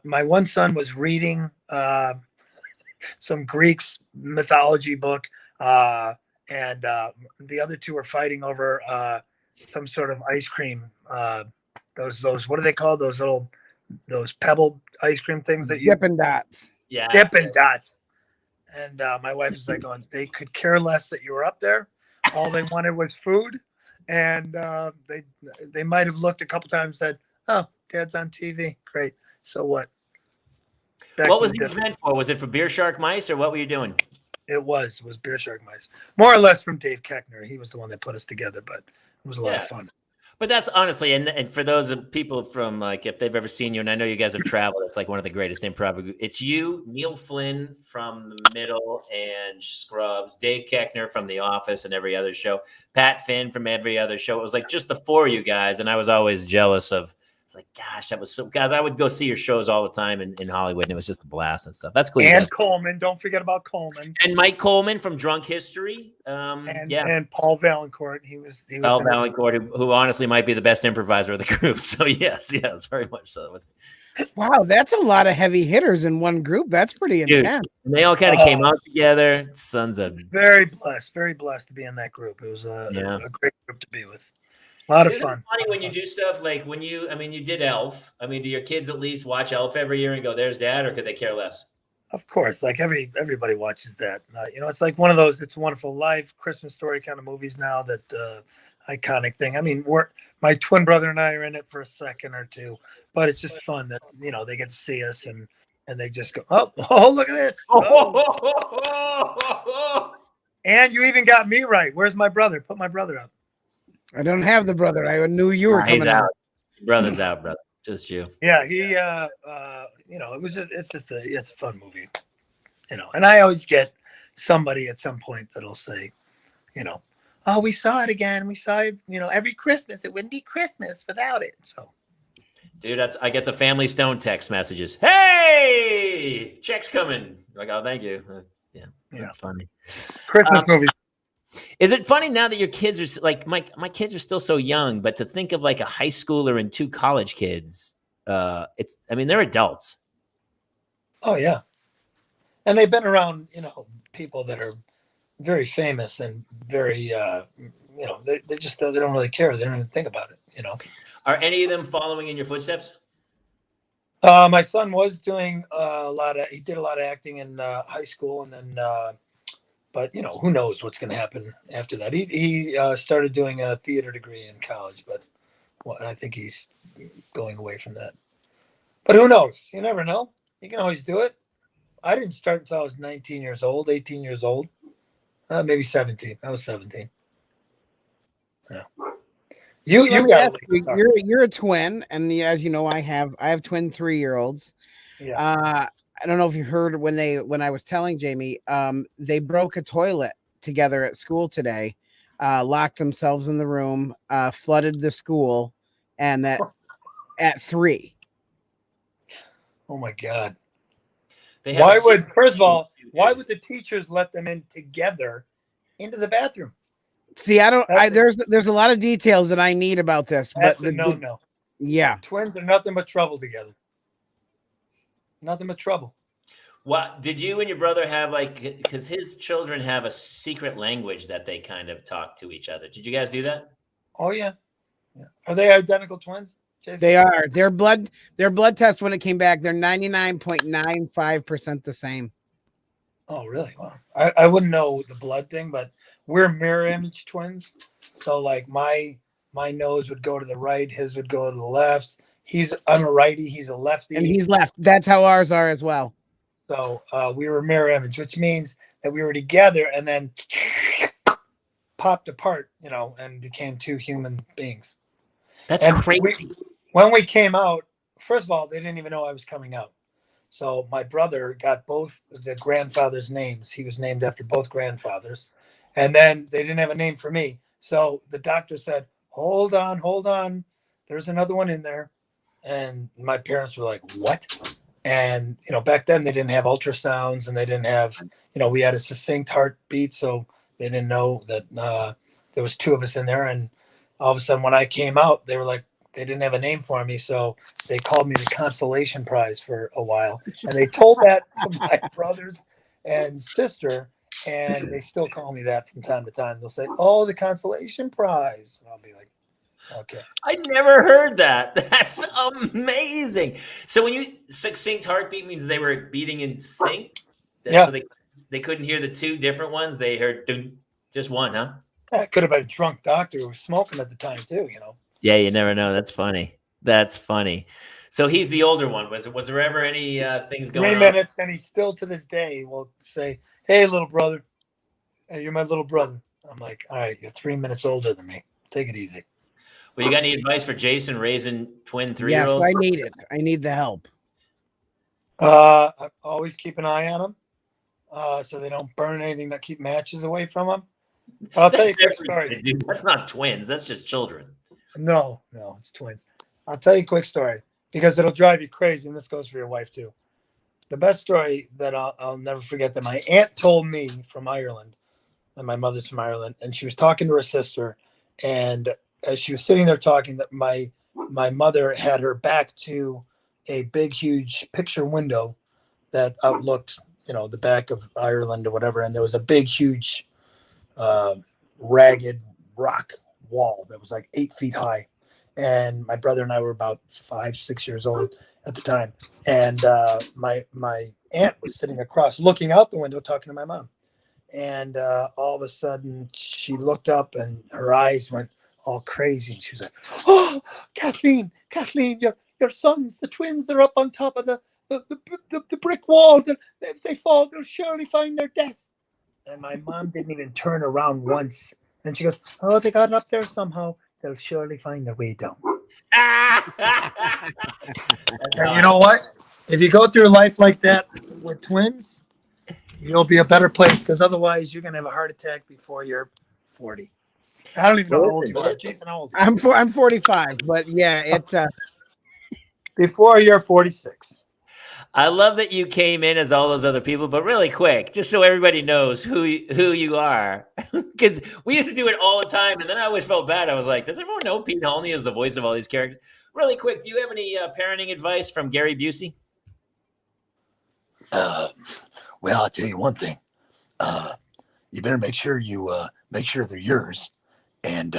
My one son was reading some Greek mythology book, and the other two were fighting over some sort of ice cream. Those what are they called? Those pebble ice cream things that you Dippin' Dots. Yeah. Dippin' Dots. And my wife was like, going, they could care less that you were up there. All they wanted was food, and they might have looked a couple times and said, "Oh, Dad's on TV. Great. So what?" What was the event for? Was it for Beer Shark Mice, or what were you doing? It was Beer Shark Mice. More or less from Dave Keckner. He was the one that put us together, but it was a lot of fun. But that's honestly, and for those of people from, like, if they've ever seen you, and I know you guys have traveled, it's like one of the greatest improv. It's you, Neil Flynn from The Middle and Scrubs, Dave Keckner from The Office and every other show, Pat Finn from every other show. It was like just the four of you guys, and I was always jealous of. It's like, gosh, that was so. Guys, I would go see your shows all the time in Hollywood, and it was just a blast and stuff. That's cool. And Coleman, don't forget about Coleman. And Mike Coleman from Drunk History. And Paul Valancourt. He was Paul Valancourt, who honestly might be the best improviser of the group. So yes, very much so. Wow, that's a lot of heavy hitters in one group. That's pretty intense. And they all kind of came out together. Sons of very blessed to be in that group. It was a great group to be with. A lot of fun. It's funny when you do stuff like you did Elf. I mean, do your kids at least watch Elf every year and go, "There's Dad," or could they care less? Of course, like everybody watches that. It's like one of those "It's a Wonderful Life" Christmas story kind of movies now. That iconic thing. I mean, my twin brother and I are in it for a second or two, but it's just fun that they get to see us and they just go, "Oh, look at this!" Oh. And you even got me right. Where's my brother? Put my brother up. I don't have the brother. I knew you were coming out. Brother's out, brother. Just you. Yeah, he. It's a fun movie. And I always get somebody at some point that'll say, "Oh, we saw it again. We saw it. Every Christmas. It wouldn't be Christmas without it." So, dude, I get the Family Stone text messages. "Hey, check's coming." Like, "Oh, thank you." That's funny. Christmas movies. Is it funny now that your kids are like my kids are still so young, but to think of like a high schooler and two college kids, they're adults. Oh yeah. And they've been around, people that are very famous and very they don't really care. They don't even think about it, Are any of them following in your footsteps? My son was doing he did a lot of acting in high school, and then but who knows what's going to happen after that. He started doing a theater degree in college, but I think he's going away from that. But who knows? You never know. You can always do it. I didn't start until I was 19 years old, 18 years old, maybe 17. I was 17. Yeah. You're a twin, and as you know, I have twin 3-year-olds. Yeah. I don't know if you heard when I was telling Jamie, they broke a toilet together at school today, locked themselves in the room, flooded the school, and that at 3. Oh my God. Why would the teachers let them in together into the bathroom? See, there's a lot of details that I need about this, but no. Yeah. Twins are nothing but trouble together. Nothing but trouble. What did you and your brother have, because his children have a secret language that they kind of talk to each other? Did you guys do that? Oh yeah. Are they identical twins, Jason? They are. Their blood test, when it came back, they're 99.95% the same. Oh really? Wow. I wouldn't know the blood thing, but we're mirror image twins. So like my nose would go to the right, his would go to the left. I'm a righty, he's a lefty. And he's left. That's how ours are as well. So we were mirror image, which means that we were together and then popped apart, and became two human beings. That's crazy. When we came out, first of all, they didn't even know I was coming out. So my brother got both the grandfathers' names. He was named after both grandfathers. And then they didn't have a name for me. So the doctor said, hold on, hold on. There's another one in there. And my parents were like, what? And, back then they didn't have ultrasounds and they didn't have, we had a succinct heartbeat. So they didn't know that there was two of us in there. And all of a sudden when I came out, they were like, they didn't have a name for me. So they called me the consolation prize for a while. And they told that to my brothers and sister. And they still call me that from time to time. They'll say, oh, the consolation prize. And I'll be like, okay. I never heard that. That's amazing. So when you succinct heartbeat means they were beating in sync? Yeah. So they couldn't hear the two different ones? They heard just one, huh? That could have been a drunk doctor who was smoking at the time too, Yeah, you never know. That's funny. That's funny. So he's the older one. Was there ever any things going 3 on? minutes, and he still to this day will say, hey, little brother. Hey, you're my little brother. I'm like, all right, you're 3 minutes older than me. Take it easy. Well, you got any advice for Jason raising twin 3-year-olds? Yes, I need it. I need the help. I always keep an eye on them so they don't burn anything, that keep matches away from them. I'll tell you a quick story. Dude, that's not twins. That's just children. No, it's twins. I'll tell you a quick story because it'll drive you crazy, and this goes for your wife too. The best story that I'll never forget that my aunt told me from Ireland, and my mother's from Ireland, and she was talking to her sister, and as she was sitting there talking, that my mother had her back to a big, huge picture window that outlooked, the back of Ireland or whatever, and there was a big, huge, ragged rock wall that was like 8 feet high, and my brother and I were about 5-6 years old at the time, and my aunt was sitting across, looking out the window, talking to my mom, and all of a sudden she looked up and her eyes went all crazy, and she was like, "Oh, Kathleen, your sons, the twins, they're up on top of the brick wall. If they fall, they'll surely find their death." And my mom didn't even turn around once, and she goes, "Oh, they got up there somehow. They'll surely find their way down." And you know what? If you go through life like that with twins, you'll be a better place, because otherwise you're gonna have a heart attack before you're 40. I don't even know how old you are. Jason, how old are you? I'm 45, but yeah, it's Before you're 46. I love that you came in as all those other people, but really quick, just so everybody knows who you are. Because we used to do it all the time, and then I always felt bad. I was like, does everyone know Pete Hulne is the voice of all these characters? Really quick, do you have any parenting advice from Gary Busey? Well, I'll tell you one thing. You better make sure they're yours, and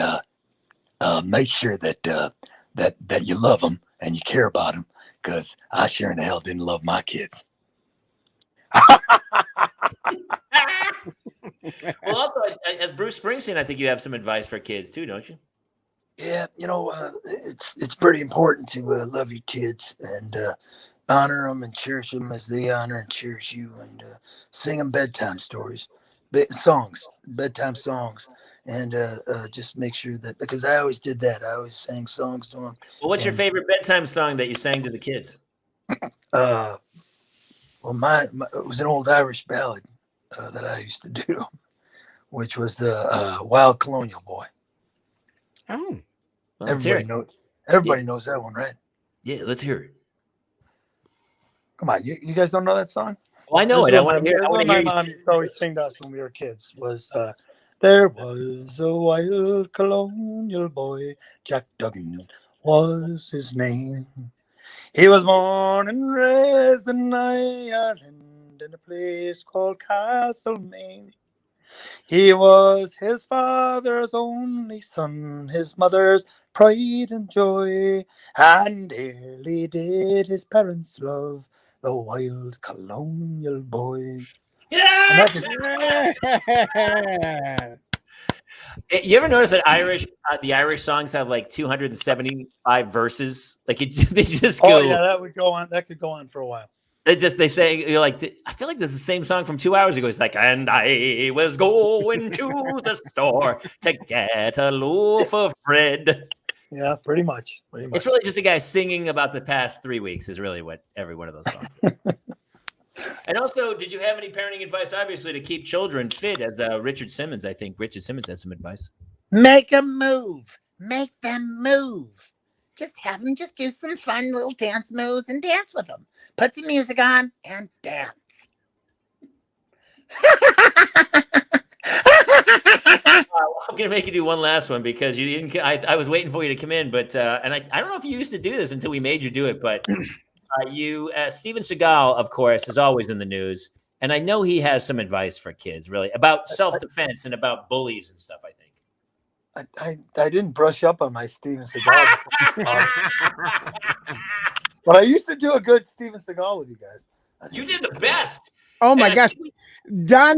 make sure that that you love them and you care about them, because I sure in the hell didn't love my kids. Well, also, as Bruce Springsteen, I think you have some advice for kids too, don't you? Yeah, it's pretty important to love your kids and honor them and cherish them as they honor and cherish you, and sing them bedtime stories, bedtime songs, and just make sure that, because I always did that. I always sang songs to them. Well, what's your favorite bedtime song that you sang to the kids? Well, it was an old Irish ballad that I used to do, which was the Wild Colonial Boy. oh, Well, Everybody knows that one, right? Yeah, let's hear it. Come on, you guys don't know that song? Well, I know it. I want to hear. My mom used to always sing to us when we were kids. Was there was a wild colonial boy, Jack Duggan was his name. He was born and raised in Ireland in a place called Castlemaine. He was his father's only son, his mother's pride and joy, and dearly did his parents love the wild colonial boy. Yeah. You ever notice that the Irish songs have like 275 verses? Like they just go. Oh yeah, that would go on. That could go on for a while. They say, you're like, I feel like this is the same song from 2 hours ago. It's like, and I was going to the store to get a loaf of bread. Yeah, pretty much. It's really just a guy singing about the past 3 weeks is really what every one of those songs is. And also, did you have any parenting advice, obviously, to keep children fit? As Richard Simmons, I think Richard Simmons had some advice. Make them move. Make them move. Just have them just do some fun little dance moves and dance with them. Put the music on and dance. I'm gonna make you do one last one because you didn't. I was waiting for you to come in, but and I don't know if you used to do this until we made you do it, but Steven Seagal, of course, is always in the news, and I know he has some advice for kids, really, about self-defense and about bullies and stuff. I think. I didn't brush up on my Steven Seagal, but I used to do a good Steven Seagal with you guys. You did the best. Oh my gosh, Don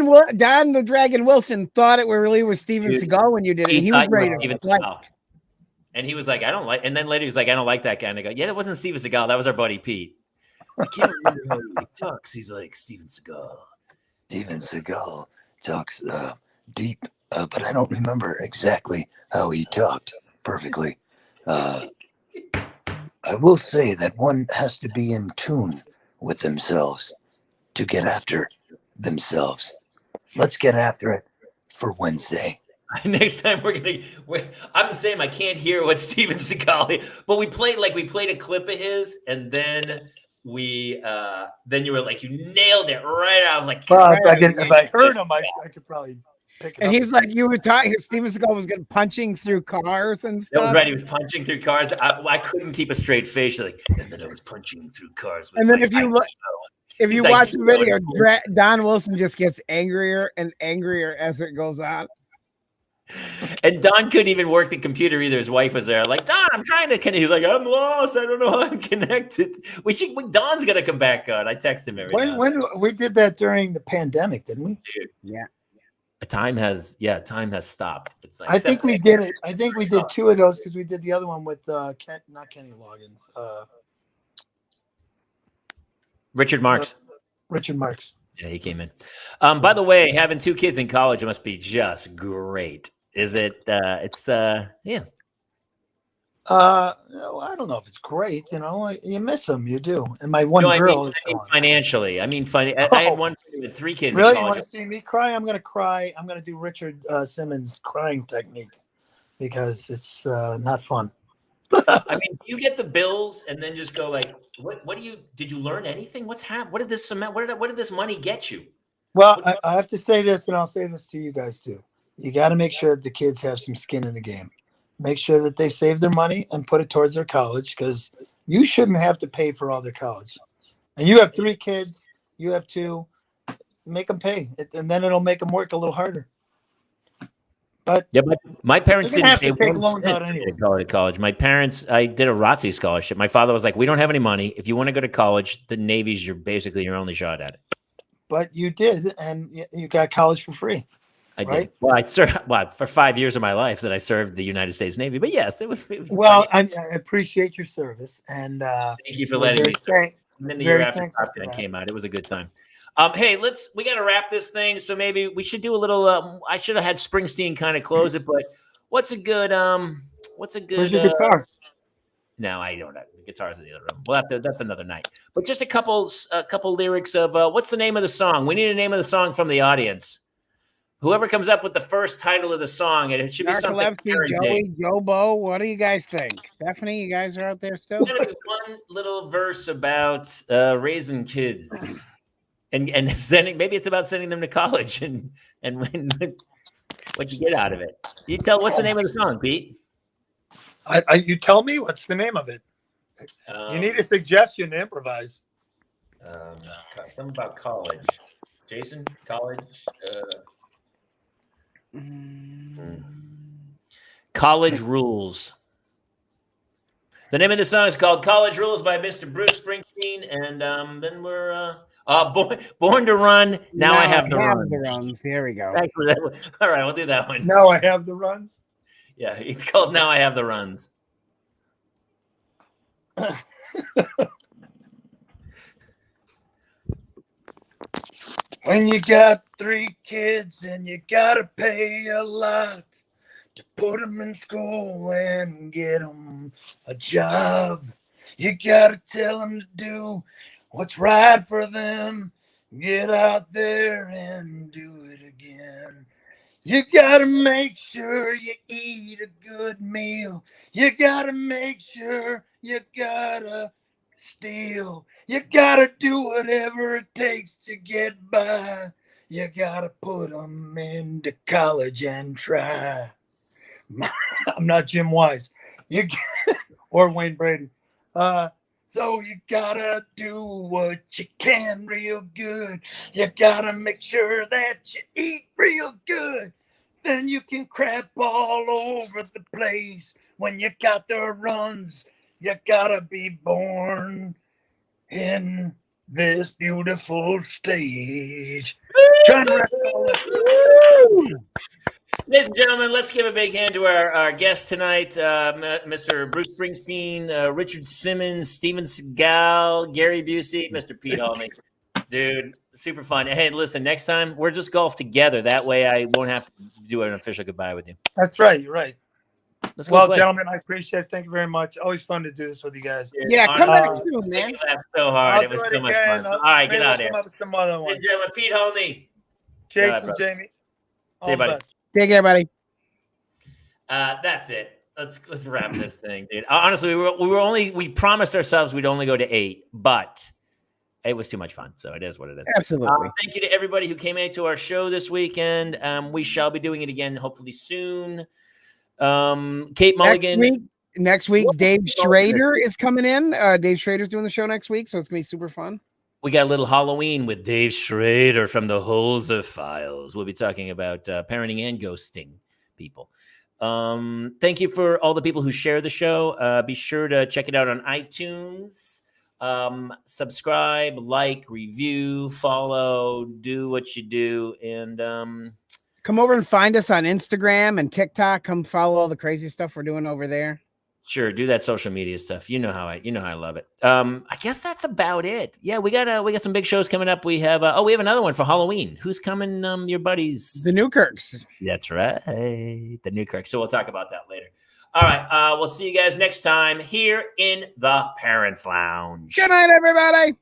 the Dragon Wilson thought it really was Steven Seagal when you did it. He was ready to Steven fight. Seagal. And he was like, I don't like, and then later he was like, I don't like that guy. And I go, yeah, that wasn't Steven Seagal. That was our buddy Pete. I can't remember how he talks. He's like, Steven Seagal. Steven Seagal talks deep, but I don't remember exactly how he talked perfectly. I will say that one has to be in tune with themselves to get after themselves. Let's get after it for Wednesday. Next time I'm the same. I can't hear what Steven Seagal, but we played a clip of his, and then then you were like, you nailed it right out. I was like, well, if I heard him, I could probably pick it up. And he's like, you were talking, Steven Seagal was punching through cars and stuff. That was right. He was punching through cars. I couldn't keep a straight face. Like, and then I was punching through cars. And then if you watch the video, Don Wilson just gets angrier and angrier as it goes on. And Don couldn't even work the computer either. His wife was there, like, Don, I'm trying to connect. He's like, I'm lost. I don't know how I'm connected. Don's gonna come back on. I text him every now when we did that during the pandemic, didn't we? Dude. Yeah. Time has stopped. It's like I think we did it. I think we did 2 of those because we did the other one with not Kenny Loggins. Richard Marks. Richard Marks. Yeah, he came in. By the way, having 2 kids in college must be just great. Is it? Yeah. No, I don't know if it's great. You miss them. You do. And my one girl. I mean financially. I mean, funny. I had one with 3 kids. Really? In college. You want to see me cry? I'm going to cry. I'm going to do Richard Simmons' crying technique because it's not fun. I mean, do you get the bills and then just go like, what did you learn anything? What's happened? What did this money get you? Well, I have to say this, and I'll say this to you guys too. You got to make sure that the kids have some skin in the game. Make sure that they save their money and put it towards their college because you shouldn't have to pay for all their college. And you have 3 kids, you have 2, make them pay, and then it'll make them work a little harder. But yeah, but my parents didn't have pay to take one loans cent out to anyway. go to college. My parents, I did a ROTC scholarship. My father was like, we don't have any money. If you want to go to college, the Navy's basically your only shot at it. But you did, and you got college for free. I right? did. Well, I served for 5 years of my life that I served the United States Navy. But yes, it was well, I appreciate your service, and thank you for letting me. And then the year after Top Gun came out, it was a good time. Hey, we got to wrap this thing. So maybe we should do a little. I should have had Springsteen kind of close it, but what's a good? Where's your guitar? No, I don't have the guitars in the other room. We'll have to. That's another night. But just a couple lyrics of what's the name of the song? We need a name of the song from the audience. Whoever comes up with the first title of the song, and it should be something. Joey, Jobo, what do you guys think? Stephanie, you guys are out there still? There's gonna be one little verse about raising kids, and sending. Maybe it's about sending them to college, and what you get out of it. You tell. What's the name of the song, Pete? You tell me what's the name of it. You need a suggestion to improvise. Something about college. Jason, college. College Rules. The name of the song is called College Rules by Mr. Bruce Springsteen. And then we're Born to Run. Now I have the runs. Here we go. Thanks for that one. All right, we'll do that one. Now I have the runs. Yeah, it's called Now I Have the Runs. When you got 3 kids and you gotta pay a lot, to put them in school and get them a job. You gotta tell them to do what's right for them. Get out there and do it again. You gotta make sure you eat a good meal. You gotta make sure you gotta steal. You gotta do whatever it takes to get by. You gotta put them into college and try. I'm not Jim Wise. Or Wayne Brady. So you gotta do what you can real good. You gotta make sure that you eat real good. Then you can crap all over the place. When you got the runs, you gotta be born in this beautiful stage. Trying to wrap it all up. Ladies and gentlemen, let's give a big hand to our guest tonight, Mr. Bruce Springsteen, Richard Simmons, Steven Seagal, Gary Busey, Mr. Pete Hulne. Dude, super fun. Hey, listen, next time we're just golf together. That way I won't have to do an official goodbye with you. That's right. You're right. Let's go Well, play. gentlemen, I appreciate it. Thank you very much. Always fun to do this with you guys. Dude, Yeah, come back honestly, soon, man. you laughed so hard. I'll It was do it so much again. fun. All right, get Maybe out we'll of come here. up with some other Ladies ones. and gentlemen, Pete Hulne. Jason, brother. Jamie, all Hey, the buddy. best. Take care, buddy. That's it. Let's wrap this thing, dude. Honestly, we promised ourselves we'd only go to 8, but it was too much fun. So it is what it is. Absolutely. Thank you to everybody who came into our show this weekend. We shall be doing it again hopefully soon. Kate Mulligan. Next week, Dave Schrader is coming in. Dave Schrader's doing the show next week, so it's gonna be super fun. We got a little Halloween with Dave Schrader from the Holzer Files. We'll be talking about parenting and ghosting people. Thank you for all the people who share the show. Be sure to check it out on iTunes. Subscribe, like, review, follow, do what you do, and come over and find us on Instagram and TikTok. Come follow all the crazy stuff we're doing over there. Sure, do that social media stuff. You know how I love it. I guess that's about it. Yeah, we got some big shows coming up. We have we have another one for Halloween. Who's coming? Your buddies, The Newkirks. That's right, the Newkirks. So we'll talk about that later. All right, we'll see you guys next time here in the Parents Lounge. Good night, everybody.